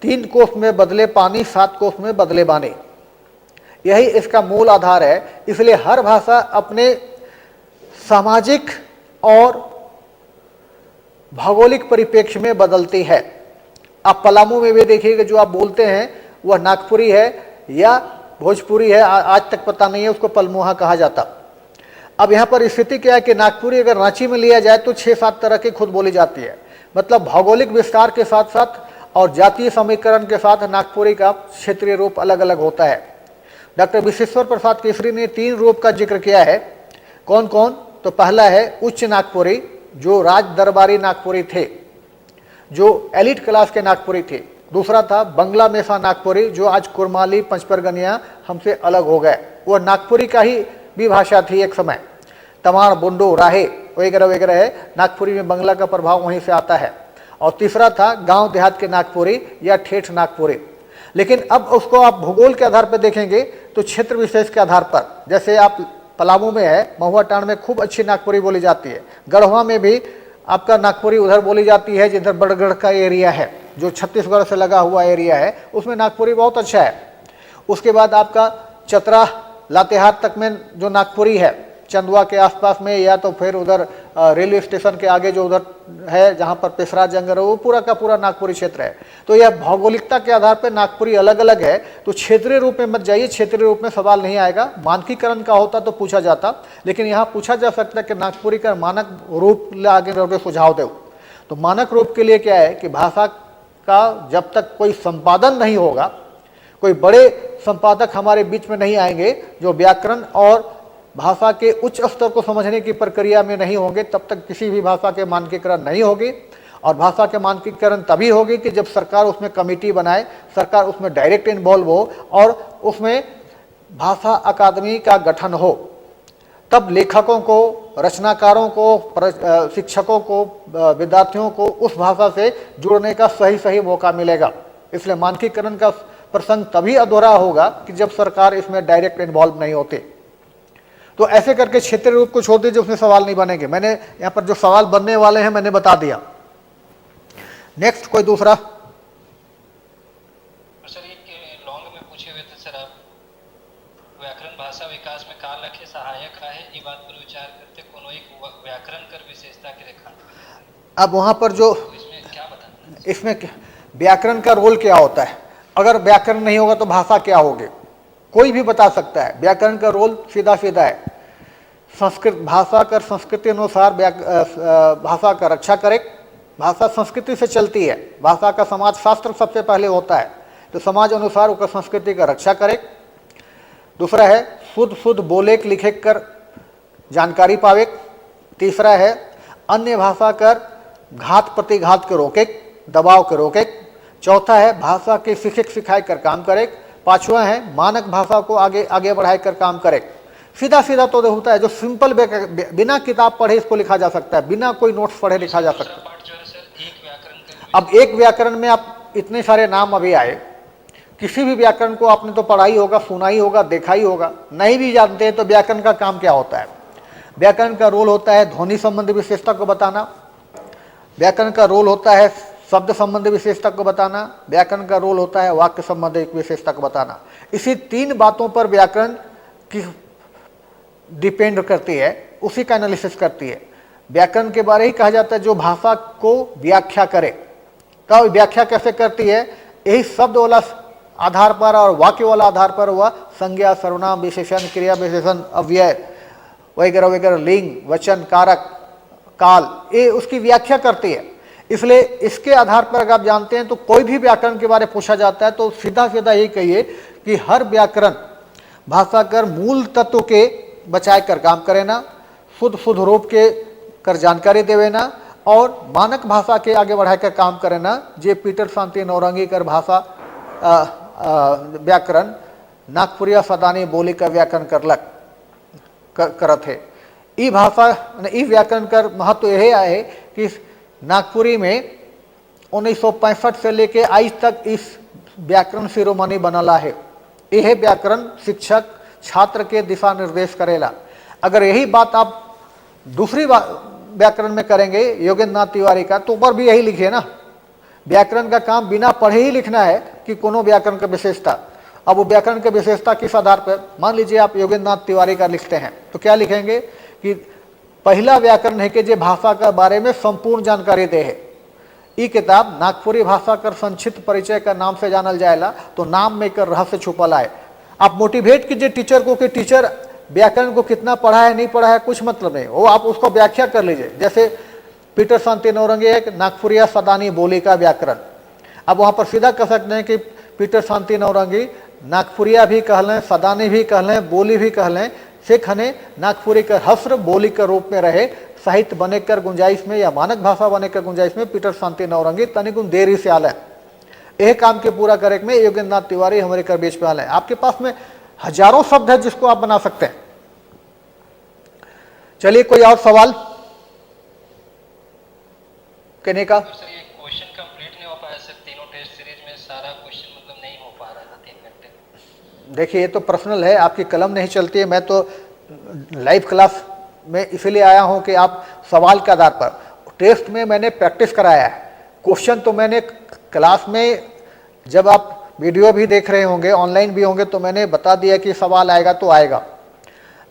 3 कोस में बदले पानी 7 कोस में बदले बानी। यही इसका मूल आधार है। इसलिए हर भाषा अपने सामाजिक और भौगोलिक परिप्रेक्ष्य में बदलती है। आप पलामू में भी देखिएगा जो आप बोलते हैं वह नागपुरी है या भोजपुरी है, आज तक पता नहीं है, उसको पलमोहा कहा जाता। अब यहाँ पर स्थिति क्या है कि नागपुरी अगर रांची में लिया जाए तो 6-7 तरह की खुद बोली जाती है। मतलब भौगोलिक विस्तार के साथ साथ और जातीय समीकरण के साथ नागपुरी का क्षेत्रीय रूप अलग अलग होता है। डॉक्टर विश्वेश्वर प्रसाद केसरी ने 3 रूप का जिक्र किया है। कौन कौन? तो पहला है उच्च नागपुरी जो राज दरबारी नागपुरी थे, जो एलिट क्लास के नागपुरी थे। दूसरा था बंगला मेसा नागपुरी जो आज कुरमाली पंचपरगनिया हमसे अलग हो गए, वह नागपुरी का ही भी भाषा थी एक समय। तमाड़, बुंडू, राहे वगैरह वगैरह है, नागपुरी में बंगला का प्रभाव वहीं से आता है। और तीसरा था गांव देहात के नागपुरी या ठेठ नागपुरी। लेकिन अब उसको आप भूगोल के आधार पर देखेंगे तो क्षेत्र विशेष के आधार पर, जैसे आप पलामू में है, महुआ टांड में खूब अच्छी नागपुरी बोली जाती है। गढ़वा में भी आपका नागपुरी उधर बोली जाती है जिधर बड़गढ़ का एरिया है जो छत्तीसगढ़ से लगा हुआ एरिया है, उसमें नागपुरी बहुत अच्छा है। उसके बाद आपका चतरा लातेहार तक में जो नागपुरी है, चंदवा के आसपास में या तो फिर उधर रेलवे स्टेशन के आगे जो उधर है जहाँ पर पेशरा जंगल है, वो पूरा का पूरा नागपुरी क्षेत्र है। तो यह भौगोलिकता के आधार पर नागपुरी अलग अलग है। तो क्षेत्रीय रूप में मत जाइए, क्षेत्रीय रूप में सवाल नहीं आएगा। मानकीकरण का होता तो पूछा जाता, लेकिन यहाँ पूछा जा सकता है कि नागपुरी का मानक रूप आगे सुझाव दो। तो मानक रूप के लिए क्या है कि भाषा का जब तक कोई संपादन नहीं होगा, कोई बड़े संपादक हमारे बीच में नहीं आएंगे जो व्याकरण और भाषा के उच्च स्तर को समझने की प्रक्रिया में नहीं होंगे, तब तक किसी भी भाषा के मानकीकरण नहीं होगी। और भाषा के मानकीकरण तभी होगी कि जब सरकार उसमें कमेटी बनाए, सरकार उसमें डायरेक्ट इन्वॉल्व हो और उसमें भाषा अकादमी का गठन हो, तब लेखकों को, रचनाकारों को, शिक्षकों को, विद्यार्थियों को उस भाषा से जुड़ने का सही मौका मिलेगा। इसलिए मानकीकरण का प्रसंग तभी अधूरा होगा कि जब सरकार इसमें डायरेक्ट इन्वॉल्व नहीं होती। तो ऐसे करके क्षेत्रीय रूप को छोड़ दीजिए, उसमें सवाल नहीं बनेंगे। मैंने यहाँ पर जो सवाल बनने वाले हैं मैंने बता दिया। नेक्स्ट कोई दूसरा? सर एक लॉन्ग में पूछे हुए थे सर आप, व्याकरण भाषा विकास में काल रखे सहायक आहे, ये बात पर विचार करते कोनो एक व्याकरण कर विशेषता के रेखा। अब वहां पर जो तो इसमें क्या बताना? इसमें व्याकरण का रोल क्या होता है? अगर व्याकरण नहीं होगा तो भाषा क्या होगी? कोई भी बता सकता है। व्याकरण का रोल सीधा सीधा है, संस्कृत भाषा कर संस्कृति अनुसार भाषा का रक्षा करे। भाषा संस्कृति से चलती है, भाषा का समाज शास्त्र सबसे पहले होता है, तो समाज अनुसार उसका संस्कृति का रक्षा करे। दूसरा है शुद्ध शुद्ध बोले लिखे कर जानकारी पावे। तीसरा है अन्य भाषा कर घात प्रतिघात के रोके, दबाव के रोके। चौथा है भाषा के शिक्षक सिखाए कर काम करे। पांचवा है मानक भाषा को आगे आगे बढ़ाए कर काम करे। सीधा सीधा तो होता है जो सिंपल बिना किताब पढ़े इसको लिखा जा सकता है, बिना कोई नोट्स पढ़े लिखा जा सकता है। पार्ट जो है सर एक व्याकरण का, अब एक व्याकरण में आप इतने सारे नाम अभी आए, किसी भी व्याकरण को आपने तो पढ़ा ही होगा, सुना ही होगा, देखा ही होगा। नहीं भी जानते हैं तो व्याकरण का काम क्या होता है? व्याकरण का रोल होता है ध्वनि संबंधी विशेषता को बताना। व्याकरण का रोल होता है शब्द संबंधी विशेषता को बताना। व्याकरण का रोल होता है वाक्य संबंधी विशेषता को बताना। इसी तीन बातों पर व्याकरण की डिपेंड करती है, उसी का एनालिसिस करती है। व्याकरण के बारे ही कहा जाता है जो भाषा को व्याख्या करे। तो व्याख्या कैसे करती है? यही शब्द वाला आधार पर और वाक्य वाला आधार पर हुआ संज्ञा, सर्वनाम, विशेषण, क्रिया विशेषण, अव्यय वगैरह वगैरह, लिंग, वचन, कारक, काल, ये उसकी व्याख्या करती है। इसलिए इसके आधार पर अगर आप जानते हैं तो कोई भी व्याकरण के बारे में पूछा जाता है तो सीधा सीधा यही कहिए कि हर व्याकरण भाषा कर मूल तत्व के बचाए कर काम करे ना, शुद्ध शुद्ध रूप के कर जानकारी देवे ना, और मानक भाषा के आगे बढ़ा कर काम करे ना। जे पीटर शांति नौरंगी कर भाषा व्याकरण नागपुरिया सदानी बोली का व्याकरण करलक करत है। ई भाषा ई व्याकरण कर महत्व यह है कि नागपुरी में 1965 से लेके आज तक इस व्याकरण शिरोमणि बनला है। यह व्याकरण शिक्षक छात्र के दिशा निर्देश करेला। अगर यही बात आप दूसरी व्याकरण में करेंगे योगेंद्र नाथ तिवारी का, तो ऊपर भी यही लिखिए ना, व्याकरण का काम बिना पढ़े ही लिखना है कि कोनो व्याकरण का विशेषता। अब वो व्याकरण की विशेषता किस आधार पर? मान लीजिए आप योगेंद्र नाथ तिवारी का लिखते हैं तो क्या लिखेंगे कि पहला व्याकरण है कि जे भाषा का बारे में संपूर्ण जानकारी दे है। ये किताब नागपुरी भाषा कर संक्षिप्त परिचय का नाम से जानल जाएला, तो नाम में कर रहस्य छुपल है। आप मोटिवेट कीजिए टीचर को कि टीचर व्याकरण को कितना पढ़ा है नहीं पढ़ा है कुछ मतलब नहीं, वो आप उसको व्याख्या कर लीजिए। जैसे पीटर शांति नौरंगी एक नागपुरिया सदानी बोली का व्याकरण। अब वहाँ पर सीधा कह सकते हैं कि पीटर शांति नौरंगी नागपुरिया भी कह लें, सदानी भी कह लें, बोली भी कह लें, सिखने नागपुरी का हस्र बोली के रूप में रहे, साहित्य बने कर गुंजाइश में या मानक भाषा बने कर गुंजाइश में पीटर शांति नौरंगी तनिक देरी से आल है। यह काम के पूरा करे में योगेंद्र नाथ तिवारी हमारे कर बीच में आल है। आपके पास में हजारों शब्द है जिसको आप बना सकते हैं। चलिए कोई और सवाल कहने का? सर ये क्वेश्चन कंप्लीट नहीं हो पाया सर, तीनों टेस्ट सीरीज में सारा क्वेश्चन मतलब नहीं हो पा रहा था 3 घंटे। देखिए ये तो पर्सनल है, आपकी कलम नहीं चलती है। मैं तो लाइव क्लास में इसलिए आया हूं कि आप सवाल के आधार पर, टेस्ट में मैंने प्रैक्टिस कराया है। क्वेश्चन तो मैंने क्लास में, जब आप वीडियो भी देख रहे होंगे, ऑनलाइन भी होंगे, तो मैंने बता दिया कि सवाल आएगा तो आएगा।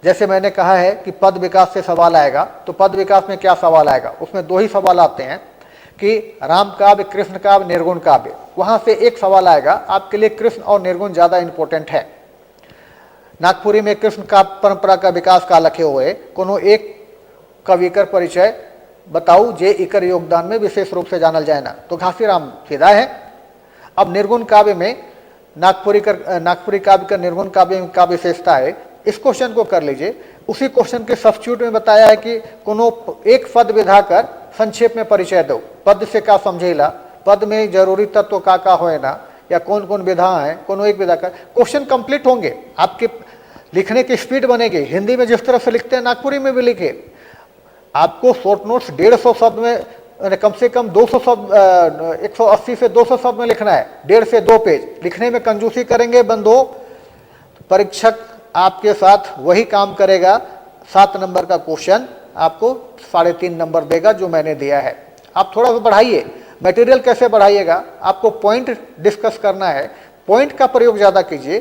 जैसे मैंने कहा है कि पद विकास से सवाल आएगा, तो पद विकास में क्या सवाल आएगा? उसमें 2 ही सवाल आते हैं कि राम काव्य, कृष्ण काव्य, निर्गुण काव्य। वहां से एक सवाल आएगा आपके लिए, कृष्ण और निर्गुण ज्यादा इंपॉर्टेंट है। नागपुरी में कृष्ण का परंपरा का विकास का लखे हुए कोनो एक कविकर परिचय बताऊ जे इकर योगदान में विशेष रूप से जानल जाए ना, तो घासीराम सीधा है। अब निर्गुण काव्य में नागपुरी काव्य का निर्गुण काव्य का विशेषता है, इस क्वेश्चन को कर लीजिए। उसी क्वेश्चन के सब्स्टिट्यूट में बताया है कि कोनो एक पद विधा कर संक्षेप में परिचय दो, पद से का समझेला, पद में जरूरी तत्व का होए ना, या कौन कौन विधा है, कोनो एक विधा कर क्वेश्चन कंप्लीट होंगे। आपके लिखने की स्पीड बनेगी। हिंदी में जिस तरह से लिखते हैं नागपुरी में भी लिखे। आपको शॉर्ट नोट्स 150 शब्द में, कम से कम 200 शब्द, 180 से 200 शब्द में लिखना है। 1.5 से 2 पेज लिखने में कंजूसी करेंगे बंदो, परीक्षक आपके साथ वही काम करेगा। 7 नंबर का क्वेश्चन आपको 3.5 नंबर देगा जो मैंने दिया है। आप थोड़ा सा बढ़ाइए। मटेरियल कैसे बढ़ाइएगा? आपको पॉइंट डिस्कस करना है, पॉइंट का प्रयोग ज़्यादा कीजिए।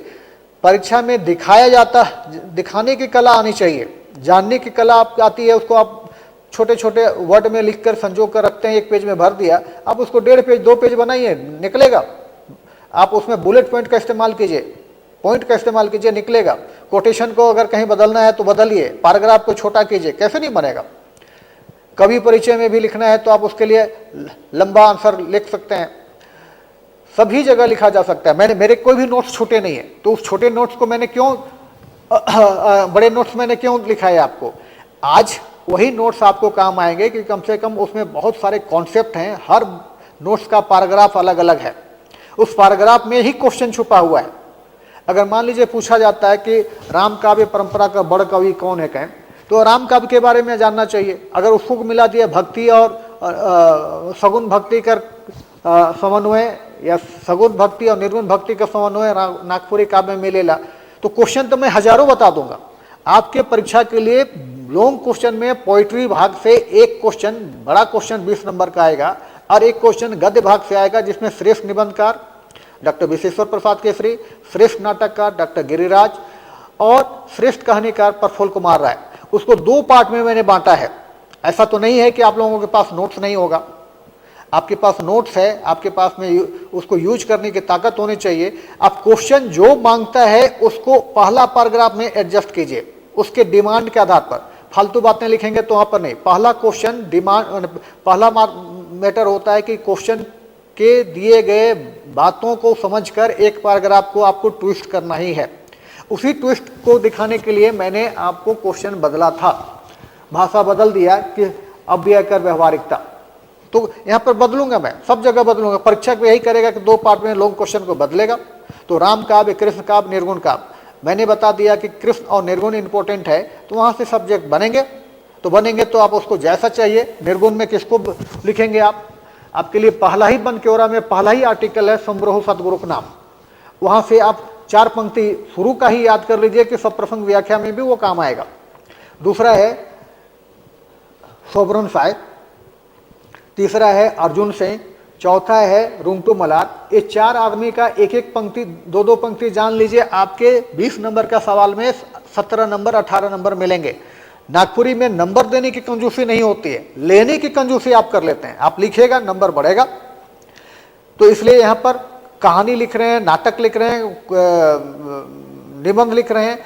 परीक्षा में दिखाया जाता, दिखाने की कला आनी चाहिए, जानने की कला आपको आती है, उसको आप छोटे छोटे वर्ड में लिखकर संजो कर रखते हैं, 1 पेज में भर दिया, आप उसको 1.5 पेज 2 पेज बनाइए, निकलेगा। आप उसमें बुलेट पॉइंट का इस्तेमाल कीजिए, पॉइंट का इस्तेमाल कीजिए, निकलेगा। कोटेशन को अगर कहीं बदलना है तो बदलिए, पैराग्राफ को छोटा कीजिए, कैसे नहीं बनेगा। कवि परिचय में भी लिखना है तो आप उसके लिए लंबा आंसर लिख सकते हैं, सभी जगह लिखा जा सकता है। मेरे कोई भी नोट्स छोटे नहीं है, तो उस छोटे नोट्स को मैंने क्यों बड़े नोट्स मैंने क्यों लिखा है आपको? आज वही नोट्स आपको काम आएंगे कि कम से कम उसमें बहुत सारे कॉन्सेप्ट हैं, हर नोट्स का पैराग्राफ अलग अलग है, उस पैराग्राफ में ही क्वेश्चन छुपा हुआ है। अगर मान लीजिए पूछा जाता है कि राम काव्य परंपरा का बड़ कवि कौन है, कहें तो राम काव्य के बारे में जानना चाहिए। अगर उसको मिला दिया भक्ति और सगुण भक्ति का समन्वय या सगुण भक्ति और निर्गुण भक्ति का समन्वय नागपुरी काव्य में मिलेला, तो क्वेश्चन तो मैं हजारों बता दूंगा। आपके परीक्षा के लिए लॉन्ग क्वेश्चन में पोइट्री भाग से एक क्वेश्चन, बड़ा क्वेश्चन 20 नंबर का आएगा, और एक क्वेश्चन गद्य भाग से आएगा जिसमें श्रेष्ठ निबंधकार डॉक्टर विशेश्वर प्रसाद केसरी, श्रेष्ठ नाटककार डॉक्टर गिरिराज और श्रेष्ठ कहानीकार प्रफुल्ल कुमार राय। उसको 2 पार्ट में मैंने बांटा है। ऐसा तो नहीं है कि आप लोगों के पास नोट्स नहीं होगा, आपके पास नोट्स है, आपके पास में उसको यूज करने की ताकत होनी चाहिए। आप क्वेश्चन जो मांगता है उसको पहला पैराग्राफ में एडजस्ट कीजिए, उसके डिमांड के आधार पर। फालतू बातें लिखेंगे तो वहाँ पर नहीं। पहला क्वेश्चन डिमांड, पहला मैटर होता है कि क्वेश्चन के दिए गए बातों को समझकर एक पैराग्राफ को आपको ट्विस्ट करना ही है। उसी ट्विस्ट को दिखाने के लिए मैंने आपको क्वेश्चन बदला था, भाषा बदल दिया कि अव्यय कर व्यवहारिकता, तो यहाँ पर बदलूंगा मैं, सब जगह बदलूंगा। परीक्षा को यही करेगा कि 2 पार्ट में लॉन्ग क्वेश्चन को बदलेगा। तो राम काव्य, कृष्ण काव्य, निर्गुण काव्य, मैंने बता दिया कि कृष्ण और निर्गुण इंपॉर्टेंट है, तो वहाँ से सब्जेक्ट बनेंगे। तो बनेंगे तो आप उसको जैसा चाहिए, निर्गुण में किसको लिखेंगे आप? आपके लिए पहला ही बनक्योरा में पहला ही आर्टिकल है समरोह सतगुरु का नाम, वहाँ से आप 4 पंक्ति शुरू का ही याद कर लीजिए कि सब प्रसंग व्याख्या में भी वो काम आएगा। दूसरा है सोबरन साय, तीसरा है अर्जुन सिंह, चौथा है रुंगटू मलार। ये 4 आदमी का एक एक पंक्ति, 2-2 पंक्ति जान लीजिए। आपके 20 नंबर का सवाल में 17 नंबर 18 नंबर मिलेंगे। नागपुरी में नंबर देने की कंजूसी नहीं होती है, लेने की कंजूसी आप कर लेते हैं। आप लिखिएगा, नंबर बढ़ेगा। तो इसलिए यहाँ पर कहानी लिख रहे हैं, नाटक लिख रहे हैं, निबंध लिख रहे हैं,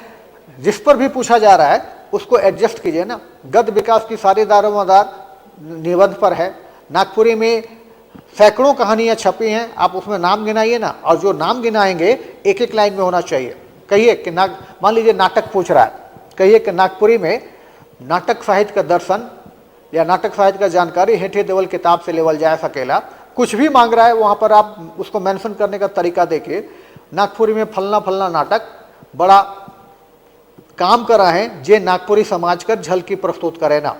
जिस पर भी पूछा जा रहा है उसको एडजस्ट कीजिए ना। गद्य विकास की सारी दारोमदार निबंध पर है। नागपुरी में सैकड़ों कहानियां छपी हैं, आप उसमें नाम गिनाइए ना, और जो नाम गिनाएंगे एक एक लाइन में होना चाहिए। कहिए कि मान लीजिए नाटक पूछ रहा है, कहिए कि नागपुरी में नाटक साहित्य का दर्शन या नाटक साहित्य का जानकारी हेठे देवल किताब से लेवल जाए सकेला, कुछ भी मांग रहा है वहाँ पर आप उसको मेंशन करने का तरीका देखिए। नागपुरी में फलना फलना नाटक बड़ा काम करा है, जे नागपुरी समाज कर झलकी प्रस्तुत करे ना।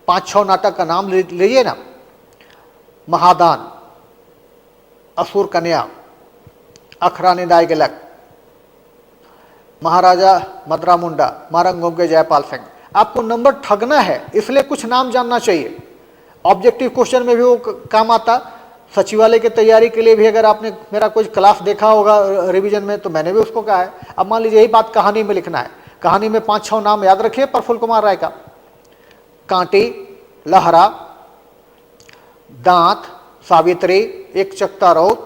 5-6 नाटक का नाम लीजिए ना। महादान, असुर कन्या, अखरा निदाय गिलक, महाराजा मदरा मुंडा, मारंगोगे जयपाल सिंह। आपको नंबर ठगना है, इसलिए कुछ नाम जानना चाहिए। ऑब्जेक्टिव क्वेश्चन में भी वो काम आता। सचिवालय की तैयारी के लिए भी अगर आपने मेरा कोई क्लास देखा होगा रिवीजन में, तो मैंने भी उसको कहा है। अब मान लीजिए यही बात कहानी में लिखना है, कहानी में 5-6 नाम याद रखिए प्रफुल्ल कुमार राय का। कांटी, लहरा, दांत, सावित्री, एक चकता रौत,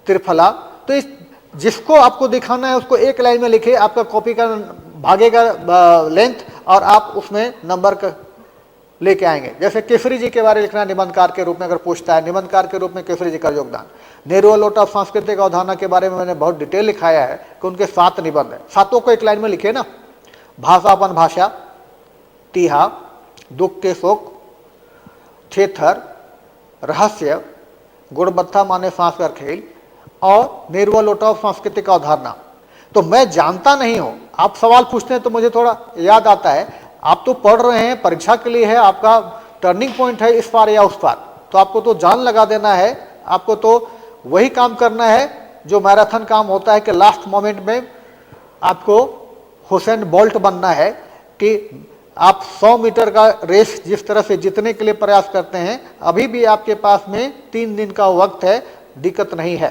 त्रिफला। तो इस जिसको आपको दिखाना है उसको एक लाइन में लिखिए, आपका कॉपी का भागेगा लेंथ, और आप उसमें नंबर का लेके आएंगे। जैसे केसरी जी के बारे में लिखना, निबंधकार के रूप में अगर पूछता है, निबंधकार के रूप में केसरी जी का योगदान। नेहरू लोट ऑफ सांस्कृतिक अवधारणा के बारे में मैंने बहुत डिटेल लिखाया है कि उनके 7 निबंध है, 7 को एक लाइन में लिखे ना। भाषापन भाषा, तीहा, दुख के शोक, थेथर, रहस्य, गुणवत्ता माने सांस का खेल, और नेहरू लोट ऑफ सांस्कृतिक अवधारणा। तो मैं जानता नहीं हूं, आप सवाल पूछते हैं तो मुझे थोड़ा याद आता है। आप तो पढ़ रहे हैं, परीक्षा के लिए है, आपका टर्निंग पॉइंट है इस पार या उस पार, तो आपको तो जान लगा देना है। आपको तो वही काम करना है जो मैराथन काम होता है कि लास्ट मोमेंट में आपको हुसैन बोल्ट बनना है कि आप 100 मीटर का रेस जिस तरह से जीतने के लिए प्रयास करते हैं, अभी भी आपके पास में 3 दिन का वक्त है, दिक्कत नहीं है।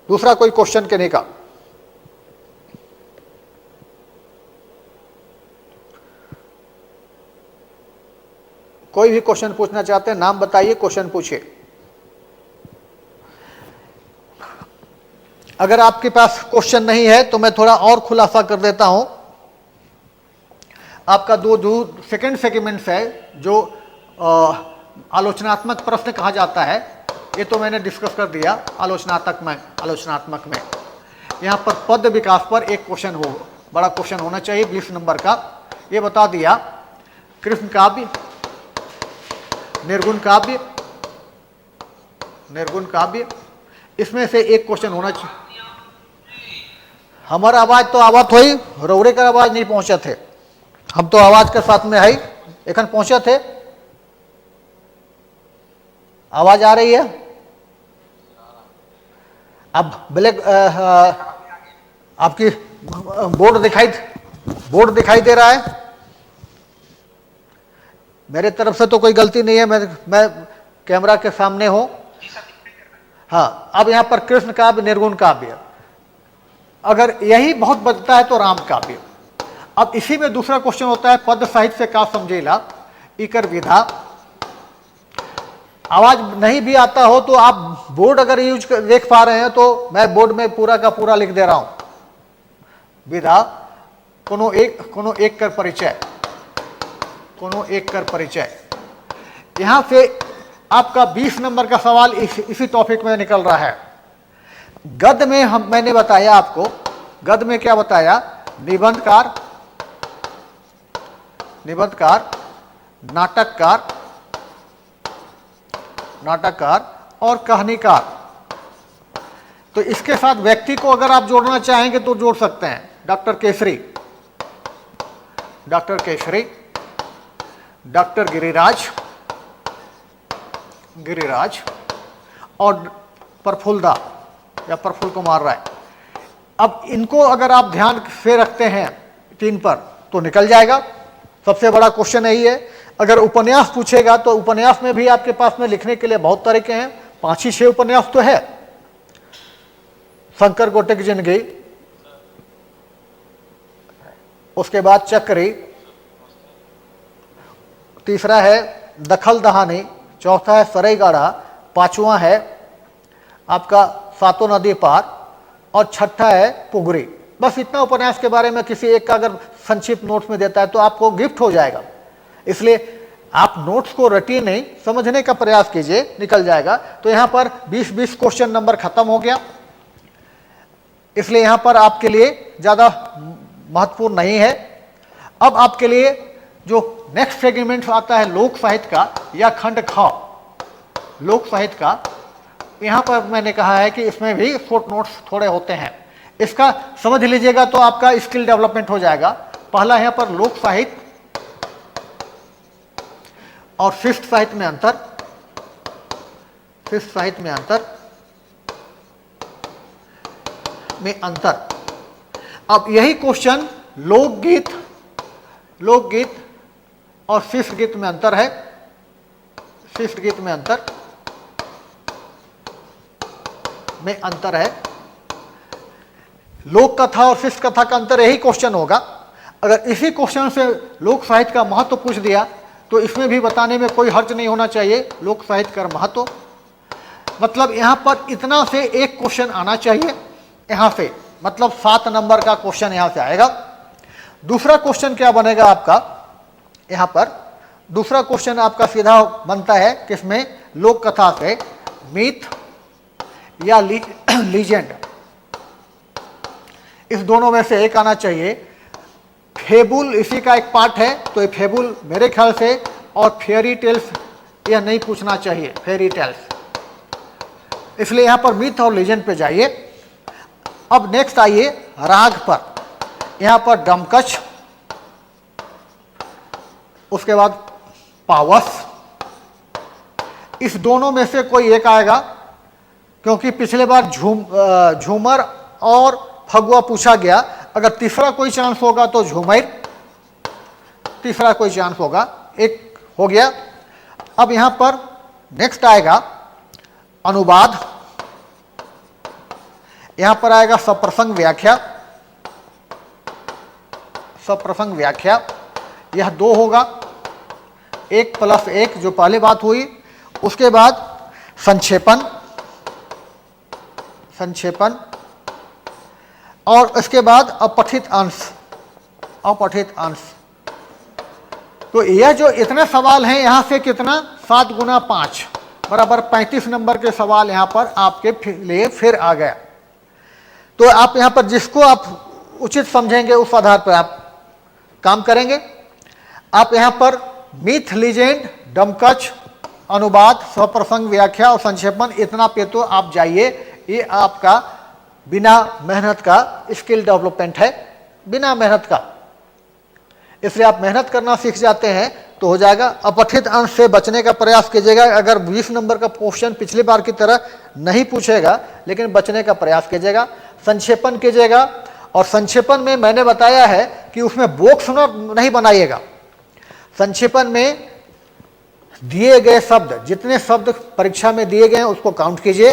दूसरा कोई क्वेश्चन कहने का? कोई भी क्वेश्चन पूछना चाहते हैं, नाम बताइए, क्वेश्चन पूछिए। अगर आपके पास क्वेश्चन नहीं है तो मैं थोड़ा और खुलासा कर देता हूं। आपका जो सेकंड सेगमेंट्स है, जो आलोचनात्मक प्रश्न कहा जाता है, ये तो मैंने डिस्कस कर दिया। आलोचनात्मक में यहाँ पर पद विकास पर एक क्वेश्चन हो, बड़ा क्वेश्चन होना चाहिए 20 नंबर का। ये बता दिया कृष्ण काव्य, निर्गुण काव्य, इसमें से एक क्वेश्चन होना चाहिए। हमारा आवाज तो आवत हुई, रौरे का आवाज नहीं पहुंचे थे, हम तो आवाज के साथ में है, एखन पहुंचे थे। आवाज आ रही है? अब ब्लैक आपकी बोर्ड दिखाई दे रहा है। मेरे तरफ से तो कोई गलती नहीं है, मैं कैमरा के सामने हूं। हाँ, अब यहां पर कृष्ण काव्य, निर्गुण काव्य, अगर यही बहुत बचता है तो राम काव्य। अब इसी में दूसरा क्वेश्चन होता है, पद साहित्य से का समझेला इकर विधा। आवाज नहीं भी आता हो तो आप बोर्ड अगर देख पा रहे हैं तो मैं बोर्ड में पूरा का पूरा लिख दे रहा हूं। विधा कोनो एक कर परिचय। यहां से आपका 20 नंबर का सवाल इसी टॉपिक में निकल रहा है। गद्य में मैंने बताया आपको, गद्य में क्या बताया? निबंधकार, नाटककार और कहानीकार। तो इसके साथ व्यक्ति को अगर आप जोड़ना चाहेंगे तो जोड़ सकते हैं। डॉक्टर केसरी, डॉक्टर गिरिराज और प्रफुल्लदा या प्रफुल्ल कुमार राय। अब इनको अगर आप ध्यान से रखते हैं 3 पर तो निकल जाएगा। सबसे बड़ा क्वेश्चन यही है। अगर उपन्यास पूछेगा तो उपन्यास में भी आपके पास में लिखने के लिए बहुत तरीके हैं। 5-6 उपन्यास तो है। शंकर गोटे की जिंदगी, उसके बाद चक्री, तीसरा है दखल दहानी, चौथा है सरईगाड़ा, 5वां है आपका सातों नदी पार और छठा है पुगरी। बस इतना उपन्यास के बारे में किसी एक का अगर संक्षिप्त नोट्स में देता है तो आपको गिफ्ट हो जाएगा। इसलिए आप नोट्स को रटिए नहीं, समझने का प्रयास कीजिए, निकल जाएगा। तो यहां पर 20-20 क्वेश्चन नंबर खत्म हो गया। इसलिए यहां पर आपके लिए ज्यादा महत्वपूर्ण नहीं है। अब आपके लिए जो नेक्स्ट सेगमेंट आता है लोक साहित्य का या खंड ख लोक साहित्य का, यहां पर मैंने कहा है कि इसमें भी शॉर्ट नोट्स थोड़े होते हैं। इसका समझ लीजिएगा तो आपका स्किल डेवलपमेंट हो जाएगा। पहला यहां पर लोक साहित्य और शिष्ट साहित्य में अंतर। अब यही क्वेश्चन लोकगीत और शिष्ट गीत में अंतर है। लोक कथा और शिष्ट कथा का अंतर, यही क्वेश्चन होगा। अगर इसी क्वेश्चन से लोक साहित्य का महत्व पूछ दिया तो इसमें भी बताने में कोई हर्ज नहीं होना चाहिए। लोक साहित्य का महत्व मतलब यहां पर इतना से एक क्वेश्चन आना चाहिए। यहां से मतलब 7 नंबर का क्वेश्चन यहां से आएगा। दूसरा क्वेश्चन क्या बनेगा आपका? यहां पर दूसरा क्वेश्चन आपका सीधा बनता है किसमें? लोक कथा से मिथ या लीजेंड, इस दोनों में से एक आना चाहिए। फेबुल इसी का एक पार्ट है, तो ये फेबुल मेरे ख्याल से, और फेयरी टेल्स यह नहीं पूछना चाहिए, फेयरी टेल्स। इसलिए यहां पर मिथ और लीजेंड पे जाइए। अब नेक्स्ट आइए राग पर। यहां पर डमकच, उसके बाद पावस, इस दोनों में से कोई एक आएगा, क्योंकि पिछले बार झूमर और फगुआ पूछा गया, अगर तीसरा कोई चांस होगा तो झुमैर, तीसरा कोई चांस होगा, एक हो गया। अब यहां पर नेक्स्ट आएगा अनुवाद, यहां पर आएगा सप्रसंग व्याख्या, सप्रसंग व्याख्या, यह 2 होगा, 1 + 1 जो पहले बात हुई। उसके बाद संक्षेपण, संक्षेपण, और इसके बाद अपठित अंश, अपठित अंश। तो यह जो इतने सवाल हैं यहां से कितना 7 × 5 बराबर 35 नंबर के सवाल यहां पर आपके लिए फिर आ गया। तो आप यहां पर जिसको आप उचित समझेंगे उस आधार पर आप काम करेंगे। आप यहां पर मिथ, लीजेंड, डमकच, अनुवाद, स्वप्रसंग व्याख्या और संक्षेपण, इतना पे तो आप जाइए। ये आपका बिना मेहनत का स्किल डेवलपमेंट है, बिना मेहनत का। इसलिए आप मेहनत करना सीख जाते हैं तो हो जाएगा। अपठित अंश से बचने का प्रयास कीजिएगा। अगर 20 नंबर का क्वेश्चन पिछली बार की तरह नहीं पूछेगा, लेकिन बचने का प्रयास कीजिएगा। संक्षेपण कीजिएगा, और संक्षेपण में मैंने बताया है कि उसमें बॉक्स नहीं बनाइएगा। संक्षेपण में दिए गए शब्द, जितने शब्द परीक्षा में दिए गए हैं उसको काउंट कीजिए।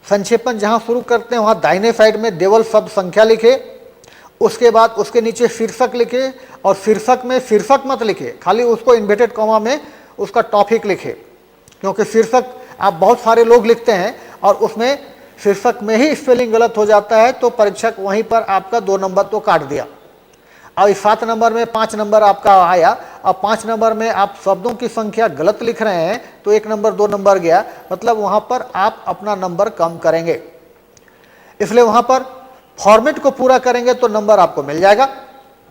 संक्षेपण जहां शुरू करते हैं वहां दाहिने साइड में देवल शब्द संख्या लिखे, उसके बाद उसके नीचे शीर्षक लिखे, और शीर्षक में शीर्षक मत लिखे, खाली उसको इन्वर्टेड कॉमा में उसका टॉपिक लिखे, क्योंकि शीर्षक आप बहुत सारे लोग लिखते हैं और उसमें शीर्षक में ही स्पेलिंग गलत हो जाता है, तो परीक्षक वहीं पर आपका 2 नंबर तो काट दिया। अब 7 नंबर में 5 नंबर आपका आया। अब 5 नंबर में आप शब्दों की संख्या गलत लिख रहे हैं तो 1 नंबर 2 नंबर गया, मतलब वहां पर आप अपना नंबर कम करेंगे। इसलिए वहां पर फॉर्मेट को पूरा करेंगे तो नंबर आपको मिल जाएगा।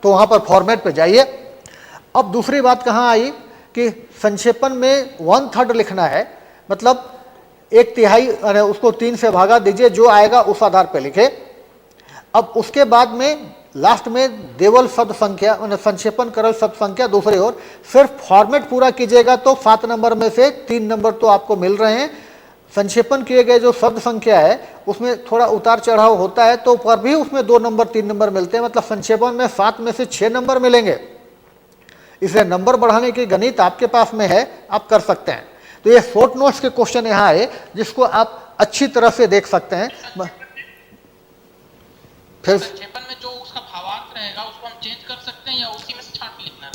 तो वहां पर फॉर्मेट पे जाइए। अब दूसरी बात कहां आई कि संक्षेपण में 1/3 लिखना है, मतलब 1/3 उसको 3 से भागा दीजिए, जो आएगा उस आधार पर लिखे। अब उसके बाद में लास्ट में देवल शब्द संख्या, संक्षेपण करल शब्द संख्या दूसरी ओर, सिर्फ फॉर्मेट पूरा कीजिएगा तो 7 नंबर में से 3 नंबर तो आपको मिल रहे हैं। संक्षेपण किए गए जो शब्द संख्या है उसमें थोड़ा उतार चढ़ाव होता है, तो पर भी उसमें 2 नंबर 3 नंबर मिलते हैं, मतलब संक्षेपण में 7 में से 6 नंबर मिलेंगे। इसलिए नंबर बढ़ाने की गणित आपके पास में है, आप कर सकते हैं। तो ये शॉर्ट नोट्स के क्वेश्चन यहाँ है जिसको आप अच्छी तरह से देख सकते हैं। फिर संक्षेपण में जो उसका भावार्थ रहेगा उसको हम चेंज कर सकते हैं या उसी में से छांट लिखना है?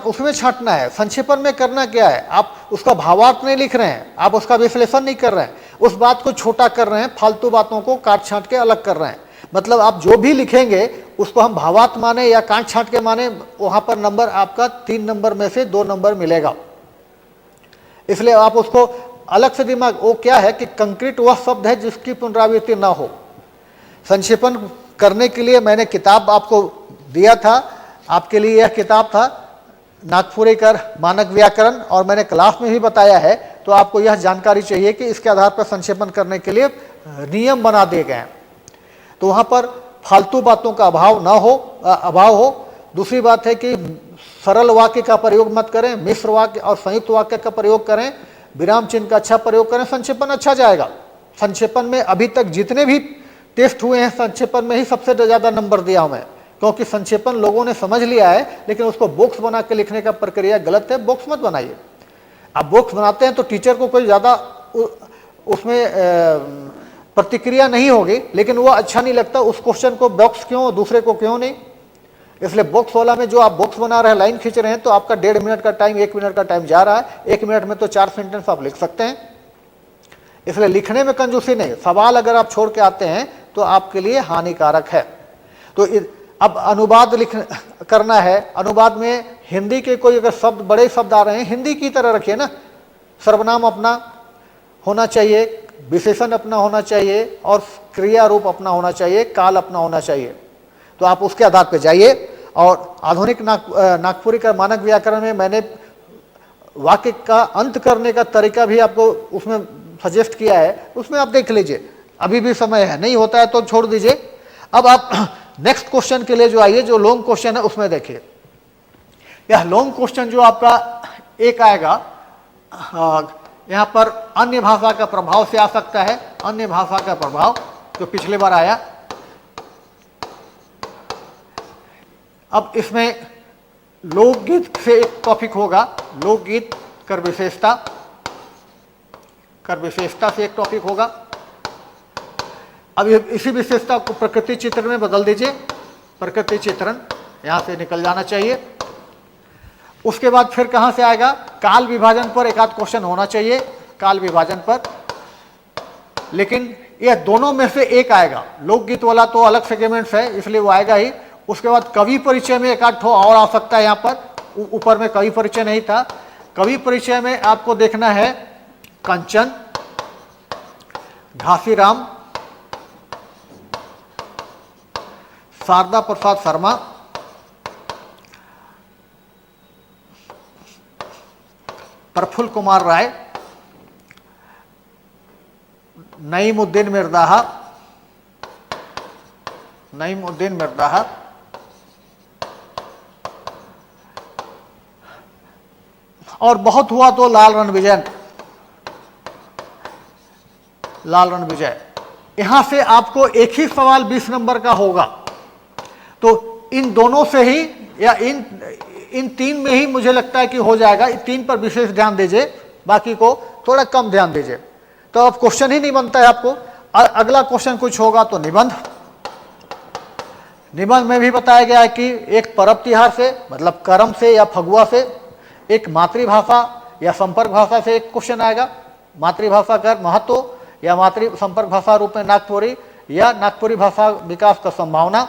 उसमें छांटना है। संक्षेपण में करना क्या है, आप उसका भावार्थ नहीं लिख रहे हैं, आप उसका विश्लेषण नहीं कर रहे हैं, उस बात को छोटा कर रहे हैं, फालतू बातों को काट छांट के अलग कर रहे हैं। मतलब आप जो भी लिखेंगे उसको हम भावार्थ माने या काट छांट के माने, वहां पर नंबर आपका 3 नंबर में से 2 नंबर मिलेगा। इसलिए आप उसको अलग से दिमाग, वो क्या है कि कंक्रीट वह शब्द है जिसकी पुनरावृत्ति ना हो। संक्षेपण करने के लिए मैंने किताब आपको दिया था, आपके लिए यह किताब था नागपुरेकर मानक व्याकरण, और मैंने क्लास में भी बताया है। तो आपको यह जानकारी चाहिए कि इसके आधार पर संक्षेपण करने के लिए नियम बना दिए गए हैं, तो वहां पर फालतू बातों का अभाव हो। दूसरी बात है कि सरल वाक्य का प्रयोग मत करें, मिश्र वाक्य और संयुक्त वाक्य का प्रयोग करें, विराम चिन्ह का अच्छा प्रयोग करें, संक्षेपण अच्छा जाएगा। संक्षेपण में अभी तक जितने भी टेस्ट हुए हैं संक्षेपण में ही सबसे ज्यादा नंबर दिया हमें, क्योंकि संक्षेपण लोगों ने समझ लिया है, लेकिन उसको बॉक्स बना के लिखने का प्रक्रिया गलत है। बॉक्स मत बनाइए। आप बॉक्स बनाते हैं तो टीचर को कोई ज्यादा उसमें प्रतिक्रिया नहीं होगी, लेकिन वो अच्छा नहीं लगता, उस क्वेश्चन को बॉक्स क्यों, दूसरे को क्यों नहीं। इसलिए बॉक्स वाला में जो आप बॉक्स बना रहे हैं, लाइन खींच रहे हैं, तो आपका 1.5 मिनट का टाइम, 1 मिनट का टाइम जा रहा है। 1 मिनट में तो 4 सेंटेंस आप लिख सकते हैं। इसलिए लिखने में कंजूसी नहीं, सवाल अगर आप छोड़ के आते हैं तो आपके लिए हानिकारक है। तो अब अनुवाद करना है। अनुवाद में हिंदी के कोई अगर शब्द, बड़े शब्द आ रहे हैं, हिंदी की तरह रखिए ना। सर्वनाम अपना होना चाहिए, विशेषण अपना होना चाहिए, और क्रिया रूप अपना होना चाहिए, काल अपना होना चाहिए। तो आप उसके आधार पर जाइए। और आधुनिक नागपुरी का मानक व्याकरण में मैंने वाक्य का अंत करने का तरीका भी आपको उसमें सजेस्ट किया है, उसमें आप देख लीजिए। अभी भी समय है, नहीं होता है तो छोड़ दीजिए। अब आप नेक्स्ट क्वेश्चन के लिए जो आइए, जो लॉन्ग क्वेश्चन है उसमें देखिए। यह लॉन्ग क्वेश्चन जो आपका एक आएगा, यहाँ पर अन्य भाषा का प्रभाव से आ सकता है। अन्य भाषा का प्रभाव जो पिछले बार आया, अब इसमें लोकगीत से एक टॉपिक होगा, लोकगीत कर विशेषता, कर विशेषता से एक टॉपिक होगा। अब इसी विशेषता को प्रकृति चित्रण में बदल दीजिए, प्रकृति चित्रण यहां से निकल जाना चाहिए। उसके बाद फिर कहां से आएगा, काल विभाजन पर एक आध क्वेश्चन होना चाहिए, काल विभाजन पर, लेकिन यह दोनों में से एक आएगा। लोकगीत वाला तो अलग सेगमेंट्स है इसलिए वो आएगा ही। उसके बाद कवि परिचय में एक आध ठो और आ सकता है, यहाँ पर ऊपर में कवि परिचय नहीं था। कवि परिचय में आपको देखना है कंचन, घासीराम, शारदा प्रसाद शर्मा, प्रफुल्ल कुमार राय, नईमुद्दीन मिर्दाहा, नईमुद्दीन मिर्दाहा, और बहुत हुआ तो लाल रणविजय, लाल रणविजय। यहां से आपको एक ही सवाल 20 नंबर का होगा, तो इन दोनों से ही या इन तीन में ही मुझे लगता है कि हो जाएगा। इन तीन पर विशेष ध्यान दीजिए, बाकी को थोड़ा कम ध्यान दीजिए। तो अब क्वेश्चन ही नहीं बनता है आपको। अगला क्वेश्चन कुछ होगा तो निबंध, निबंध में भी बताया गया है कि एक पर्व तिहार से मतलब करम से या फगुआ से, एक मातृभाषा या संपर्क भाषा से एक क्वेश्चन आएगा, मातृभाषा का महत्व या मातृ संपर्क भाषा रूप में नागपुरी या नागपुरी भाषा विकास का संभावना।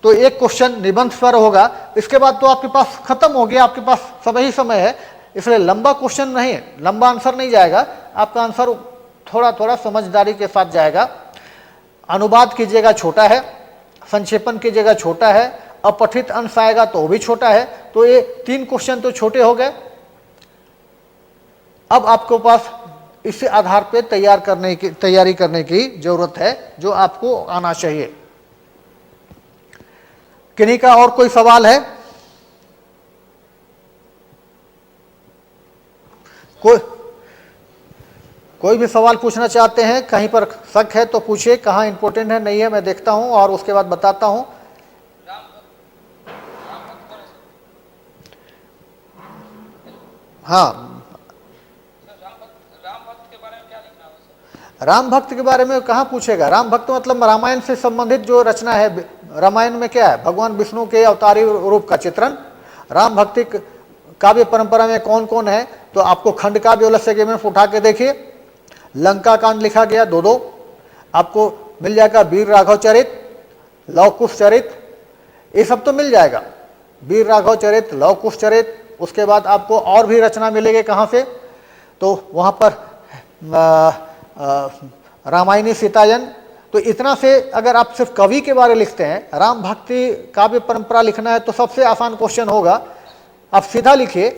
तो एक क्वेश्चन निबंध पर होगा। इसके बाद तो आपके पास खत्म हो गया, आपके पास समय ही समय है, इसलिए लंबा क्वेश्चन नहीं, लंबा आंसर नहीं जाएगा, आपका आंसर थोड़ा थोड़ा समझदारी के साथ जाएगा। अनुवाद कीजिएगा, छोटा है, संक्षेपण कीजिएगा, छोटा है, अपठित अंश आएगा तो वो भी छोटा है। तो ये 3 क्वेश्चन तो छोटे हो गए। अब आपके पास इस आधार पे तैयारी करने की जरूरत है, जो आपको आना चाहिए। किन्हीं का और कोई सवाल है? कोई भी सवाल पूछना चाहते हैं, कहीं पर शक है तो पूछिए, कहाँ इंपॉर्टेंट है नहीं है मैं देखता हूं और उसके बाद बताता हूं। हाँ, राम भक्त के बारे में कहाँ पूछेगा? राम भक्त मतलब रामायण से संबंधित जो रचना है। रामायण में क्या है? भगवान विष्णु के अवतारी रूप का चित्रण। राम भक्ति काव्य परंपरा में कौन कौन है? तो आपको खंड काव्य वाला सेगमेंट उठा के देखिए, लंका कांड लिखा गया 2-2, आपको मिल जाएगा वीर राघव चरित, लव कुश चरित, ये सब तो मिल जाएगा, वीर राघव चरित, लव कुश चरित। उसके बाद आपको और भी रचना मिलेगी कहाँ से? तो वहाँ पर रामायणी सीतायन। तो इतना से अगर आप सिर्फ कवि के बारे लिखते हैं, राम भक्ति काव्य परंपरा लिखना है तो सबसे आसान क्वेश्चन होगा, आप सीधा लिखिए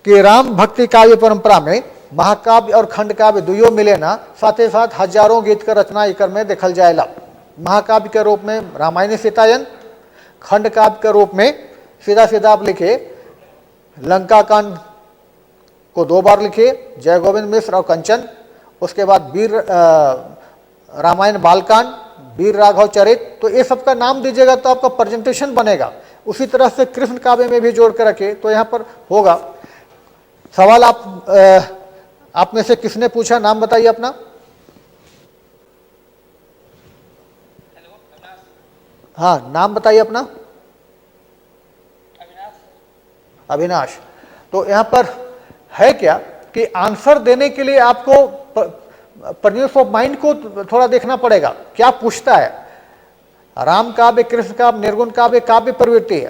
कि राम भक्ति काव्य परंपरा में महाकाव्य और खंड काव्य दुइयों मिले ना, साथ ही साथ हजारों गीत का रचना इकर में देखल जाएगा। महाकाव्य के रूप में रामायणी सीतायन, खंड काव्य के रूप में सीधा सीधा आप लिखिए लंका कांड को 2 बार लिखिए, जय गोविंद मिश्र और कंचन। उसके बाद वीर रामायण बालकांड, वीर राघव चरित। तो ये सबका नाम दीजिएगा तो आपका प्रेजेंटेशन बनेगा। उसी तरह से कृष्ण काव्य में भी जोड़ कर रखिए तो यहाँ पर होगा। सवाल आप में से किसने पूछा? नाम बताइए अपना। हाँ, नाम बताइए अपना। अविनाश। तो यहाँ पर है क्या कि आंसर देने के लिए आपको प्रेजेंस ऑफ माइंड को थोड़ा देखना पड़ेगा, क्या पूछता है। राम काव्य, कृष्ण काव्य, निर्गुण काव्य, काव्य प्रवृत्ति है,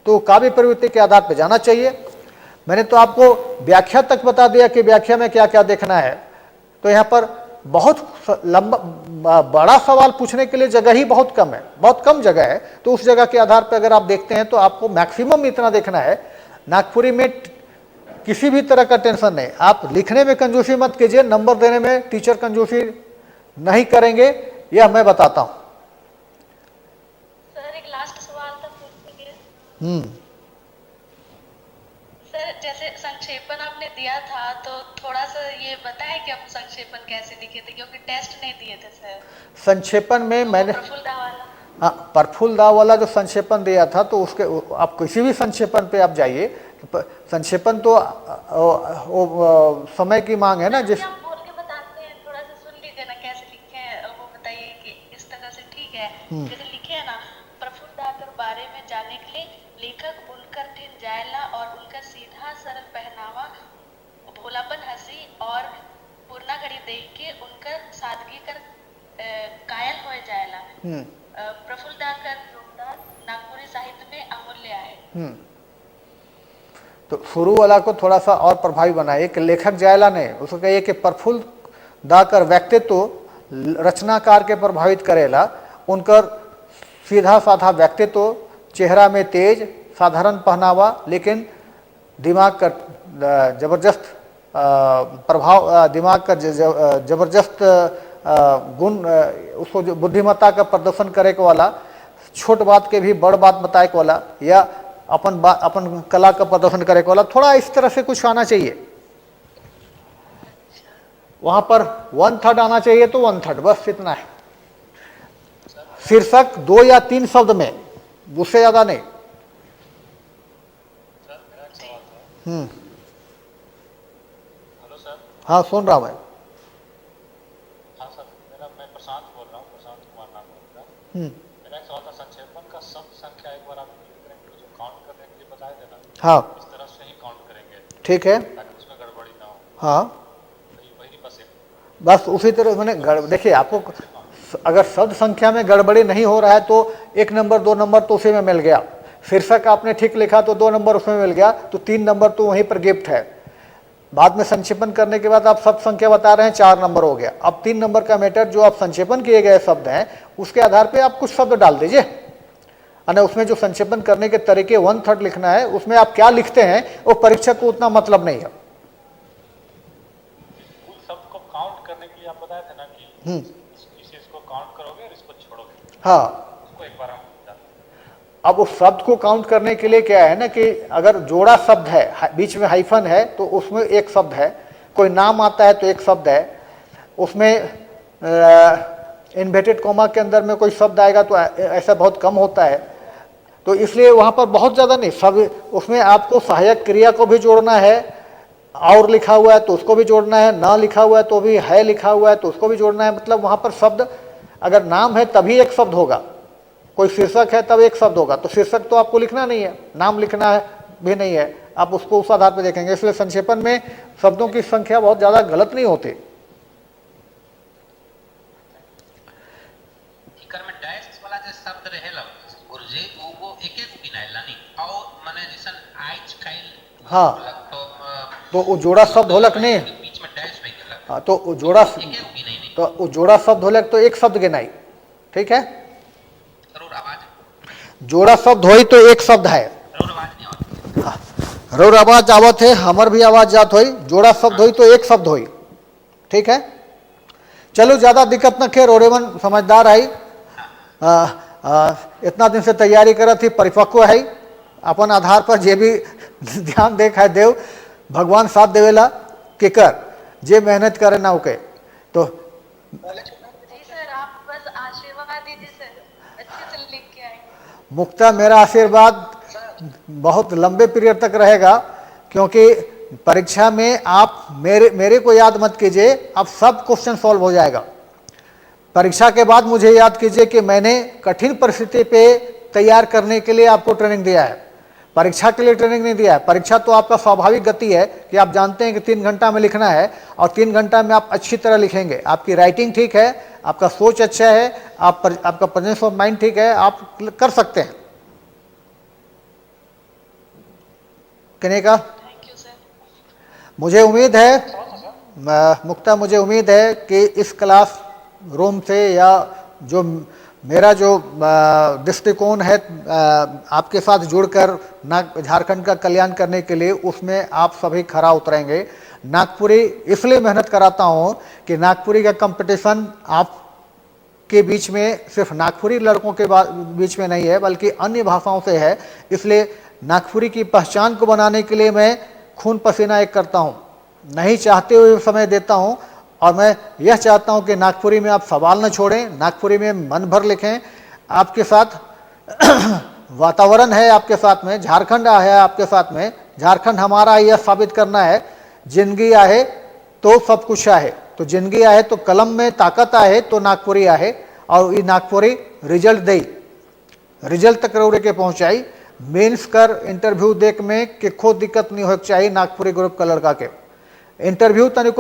तो काव्य प्रवृत्ति के आधार पर जाना चाहिए। मैंने तो आपको व्याख्या तक बता दिया कि व्याख्या में क्या क्या देखना है। तो यहाँ पर बहुत लंबा बड़ा सवाल पूछने के लिए जगह ही बहुत कम है, बहुत कम जगह है। तो उस जगह के आधार पर अगर आप देखते हैं तो आपको मैक्सिमम इतना देखना है। नागपुरी में किसी भी तरह का टेंशन नहीं, आप लिखने में कंजूसी मत कीजिए, नंबर देने में टीचर कंजूसी नहीं करेंगे, यह मैं बताता हूं। सर एक लास्ट सवाल था पूछने के। सर जैसे संक्षेपण आपने दिया था तो थोड़ा सा ये बताएं कि आप संक्षेपण कैसे लिखे थे, क्योंकि टेस्ट नहीं दिए थे सर। संक्षेपण में मैंने प्रफुल्ल वाला हाँ, प्रफुल्ल दा वाला जो संक्षेपण दिया था तो उसके आप किसी भी संक्षेपण पे आप जाइए, संक्षेपण तो समय की मांग है ना। जिस आप बोल के बताते हैं, थोड़ा सा सुन लीजिए ना कैसे लिखे हैं, वो बताइए कि इस तरह से ठीक है। जैसे लिखे है ना, प्रफुल्ल दाकर बारे में जानने के लिए लेखक उनकर ठिन जायला और उनका सीधा सरल पहनावा, भोलापन, हंसी और पूर्णा घड़ी देख के उनका सादगी कर कायल हो जायला। प्रफुल्ल दाकर योगदान नागपुरी साहित्य में अमूल्य है। तो शुरू वाला को थोड़ा सा और प्रभावी बनाइए कि लेखक जायला ने उसको कहिए कि प्रफुल्ल दाकर व्यक्तित्व रचनाकार के प्रभावित करेला। उनकर सीधा साधा व्यक्तित्व, चेहरा में तेज, साधारण पहनावा, लेकिन दिमाग का जबरदस्त प्रभाव, दिमाग का जबरदस्त गुण, उसको जो बुद्धिमत्ता का प्रदर्शन करे के वाला, छोट बात के भी बड़ बात बताए के वाला, या अपन कला का प्रदर्शन करे के वाला, थोड़ा इस तरह से कुछ आना चाहिए। वहां पर 1/3 आना चाहिए तो 1/3, बस इतना है। शीर्षक 2 या 3 शब्द में, उससे ज्यादा नहीं। सर मेरा एक सवाल था। Hello sir. हाँ, सुन रहा हूं मैं। हाँ सर, मैं प्रशांत बोल रहा हूँ, प्रशांत कुमार नाम है मेरा। मेरा एक सवाल था, संक्षेपण का शब्द संख्या एक बार आप जो काउंट करने के लिए बताए थे ना, हाँ इस तरह से ही काउंट करेंगे ठीक है। ताकि उसमें गड़बड़ी ना हो। हाँ वही बस एक बस उसी तरह मैंने देखिए, आपको अगर शब्द संख्या में गड़बड़ी नहीं हो रहा है तो 1 नंबर 2 नंबर तो उसी में मिल गया। शीर्षक आपने ठीक लिखा तो 2 नंबर उसमें मिल गया, तो 3 नंबर तो वहीं पर गिफ्ट है। बाद में संक्षेपण करने के बाद आप शब्द संख्या बता रहे हैं, 4 नंबर हो गया। अब 3 नंबर का मैटर जो आप संक्षेपण किए गए शब्द हैं उसके आधार पर आप कुछ शब्द डाल दीजिए। अने उसमें जो संक्षेपण करने के तरीके 1/3 लिखना है, उसमें आप क्या लिखते हैं वो परीक्षक को उतना मतलब नहीं है। कुल शब्द को काउंट करने के लिए आप बताए थे ना कि इसको काउंट करोगे और इसको छोड़ोगे। हाँ, उसको एक बार हम अब उस शब्द को काउंट करने के लिए क्या है ना कि अगर जोड़ा शब्द है, बीच में हाइफन है तो उसमें एक शब्द है, कोई नाम आता है तो एक शब्द है, उसमें इन्वर्टेड कॉमा के अंदर में कोई शब्द आएगा तो ऐसा बहुत कम होता है। तो इसलिए वहाँ पर बहुत ज़्यादा नहीं, सब उसमें आपको सहायक क्रिया को भी जोड़ना है, और लिखा हुआ है तो उसको भी जोड़ना है, ना लिखा हुआ है तो भी है, लिखा हुआ है तो उसको भी जोड़ना है। मतलब वहाँ पर शब्द, अगर नाम है तभी एक शब्द होगा, कोई शीर्षक है तब एक शब्द होगा। तो शीर्षक तो आपको लिखना नहीं है, नाम लिखना है भी नहीं है, आप उसको उस आधार पर देखेंगे। इसलिए संक्षेपण में शब्दों की संख्या बहुत ज़्यादा गलत नहीं होती। में डैश वाला जो शब्द रहेला गुरुजी वो एक एक गिनाइला नहीं और माने जैसन आइज खाइल। हाँ, तो वो जोड़ा शब्द होलक नहीं, बीच में डैश में गेला। हाँ, तो वो जोड़ा, एक एक गिनाई नहीं तो वो जोड़ा शब्द होलक तो एक शब्द गिनाई, ठीक है। जरूर आवाज, जोड़ा शब्द होई तो एक शब्द है। जरूर आवाज नहीं आती। हाँ, रोर आवाज आवत है, हमर भी आवाज जात होई, जोड़ा शब्द होई तो एक शब्द होई, ठीक है। चलो ज्यादा दिक्कत न खे, रोरेवन समझदार आई, इतना दिन से तैयारी करा थी, परिपक्व है, अपन आधार पर जे भी ध्यान देखा है देव भगवान साथ देवेला के कर, जे मेहनत करे ना उके। तो जी सर, आप बस आशीर्वाद दीजिए सर, अच्छे से लिख के आएंगे। मुक्ता, मेरा आशीर्वाद बहुत लंबे पीरियड तक रहेगा, क्योंकि परीक्षा में आप मेरे को याद मत कीजिए, आप सब क्वेश्चन सॉल्व हो जाएगा। परीक्षा के बाद मुझे याद कीजिए कि मैंने कठिन परिस्थिति पे तैयार करने के लिए आपको ट्रेनिंग दिया है, परीक्षा के लिए ट्रेनिंग नहीं दिया है। परीक्षा तो आपका स्वाभाविक गति है कि आप जानते हैं कि 3 घंटा में लिखना है और 3 घंटा में आप अच्छी तरह लिखेंगे। आपकी राइटिंग ठीक है, आपका सोच अच्छा है, आपका प्रेजेंस ऑफ माइंड ठीक है, आप कर सकते हैं। कहने का थैंक यू सर। मुझे उम्मीद है मुक्ता, मुझे उम्मीद है कि इस क्लास रूम से या जो मेरा जो दृष्टिकोण है आपके साथ जुड़कर झारखंड का कल्याण करने के लिए, उसमें आप सभी खरा उतरेंगे। नागपुरी इसलिए मेहनत कराता हूँ कि नागपुरी का कंपटीशन आपके बीच में सिर्फ नागपुरी लड़कों के बीच में नहीं है, बल्कि अन्य भाषाओं से है। इसलिए नागपुरी की पहचान को बनाने के लिए मैं खून पसीना एक करता हूँ, नहीं चाहते हुए समय देता हूँ। और मैं यह चाहता हूं कि नागपुरी में आप सवाल न छोड़ें, नागपुरी में मन भर लिखें। आपके साथ वातावरण है, आपके साथ में झारखंड है, आपके साथ में झारखंड हमारा है, यह साबित करना है। जिंदगी आहे तो सब कुछ आहे, तो जिंदगी आहे तो कलम में ताकत आहे तो नागपुरी आहे, और ये नागपुरी रिजल्ट दे, रिजल्ट तक रौरे के पहुंचाई। मेंस कर इंटरव्यू देख में कि खुद दिक्कत नहीं हो चाहिए नागपुरी ग्रुप का लड़का के। इंटरव्यू तनिक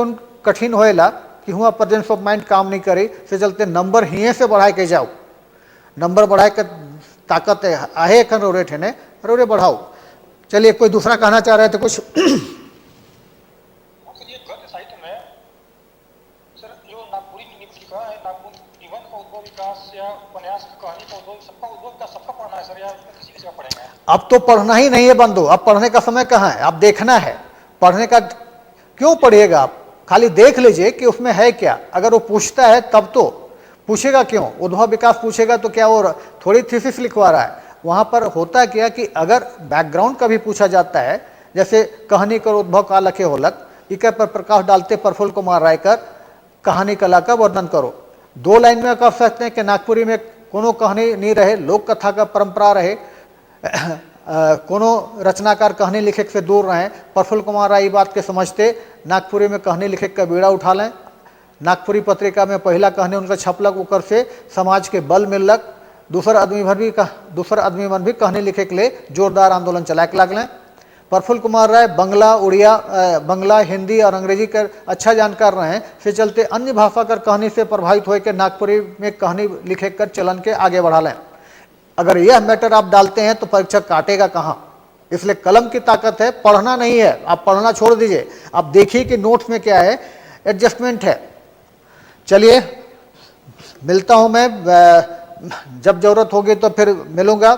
कठिन होएला कि हुआ प्रेजेंस ऑफ माइंड काम नहीं करी, से चलते नंबर हिये से बढ़ा के जाओ, नंबर बढ़ाए के ताकत आहे एखन रौरे ठेने, रौरे बढ़ाओ। चलिए, कोई दूसरा कहना चाह रहे थे कुछ? ये गद्य साहित्य में सर जो नागपुरी निबंध है, नागपुर निबंध का उद्भव विकास या उपन्यास की कहानी का उद्भव, सबका उद्भव का सबका पढ़ना है सर, या किसी किसी का पढ़ेंगे? अब तो पढ़ना ही नहीं है बंधु, अब पढ़ने का समय कहाँ है, अब देखना है। पढ़ने का क्यों पढ़िएगा आप, खाली देख लीजिए कि उसमें है क्या। अगर वो पूछता है तब तो पूछेगा क्यों, उद्भव विकास पूछेगा तो क्या वो थोड़ी थीसिस लिखवा रहा है। वहाँ पर होता क्या कि अगर बैकग्राउंड का भी पूछा जाता है, जैसे कहानी कर उद्भव का लखे होलक, इके पर प्रकाश डालते प्रफुल्ल कुमार रायकर, कहानी कला का वर्णन करो। 2 लाइन में कह सकते हैं कि नागपुरी में कोनो कहानी नहीं रहे, लोक कथा का परंपरा रहे, कोनो रचनाकार कहानी लिखे से दूर रहे। प्रफुल्ल कुमार राय बात के समझते नागपुरी में कहानी लिखे का बीड़ा उठा लें। नागपुरी पत्रिका में पहला कहानी उनका छपलक, उकर से समाज के बल मिलक। दूसर आदमी मन भी कहानी लिखे के लिए जोरदार आंदोलन चलाए के लागलें। प्रफुल्ल कुमार राय बंगला, हिंदी और अंग्रेजी कर अच्छा जानकार रहे, से चलते अन्य भाषा कर कहानी से प्रभावित होकर नागपुरी में कहानी लिखे कर चलन के आगे बढ़ा लें। अगर यह मैटर आप डालते हैं तो परीक्षक काटेगा कहाँ, इसलिए कलम की ताकत है, पढ़ना नहीं है। आप पढ़ना छोड़ दीजिए, आप देखिए कि नोट्स में क्या है, एडजस्टमेंट है। चलिए, मिलता हूँ मैं, जब जरूरत होगी तो फिर मिलूँगा।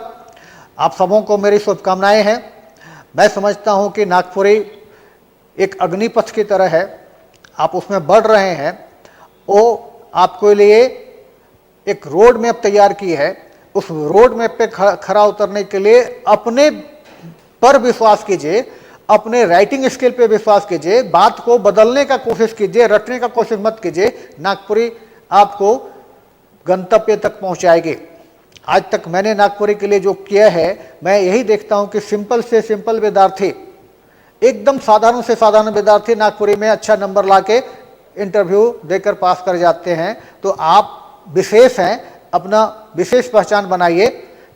आप सबों को मेरी शुभकामनाएं हैं। मैं समझता हूँ कि नागपुरी एक अग्निपथ की तरह है, आप उसमें बढ़ रहे हैं। वो आपके लिए एक रोड मैप तैयार की है, उस रोड मैप पे खरा उतरने के लिए अपने पर विश्वास कीजिए, अपने राइटिंग स्किल पे विश्वास कीजिए, बात को बदलने का कोशिश कीजिए, रटने का कोशिश मत कीजिए। नागपुरी आपको गंतव्य तक पहुंचाएगी। आज तक मैंने नागपुरी के लिए जो किया है, मैं यही देखता हूं कि सिंपल से सिंपल विद्यार्थी, एकदम साधारण से साधारण विद्यार्थी नागपुरी में अच्छा नंबर लाके इंटरव्यू देकर पास कर जाते हैं। तो आप विशेष हैं, अपना विशेष पहचान बनाइए।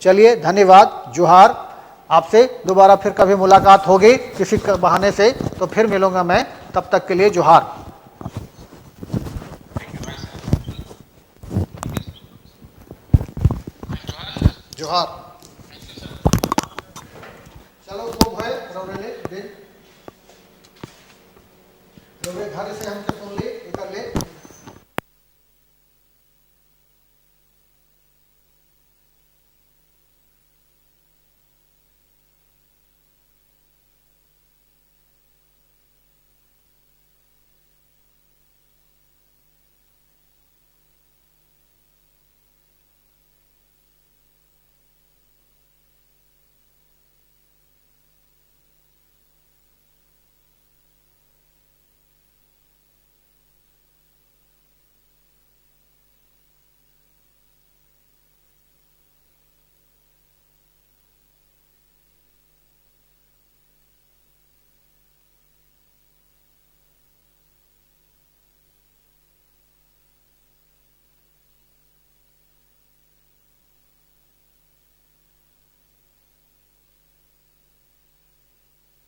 चलिए, धन्यवाद, जोहार। आपसे दोबारा फिर कभी मुलाकात होगी किसी बहाने से, तो फिर मिलूंगा मैं। तब तक के लिए जोहार। जोहार। चलो, खूब है रौरे दिन, रौरे घर से हमसे सुन ले, इधर ले।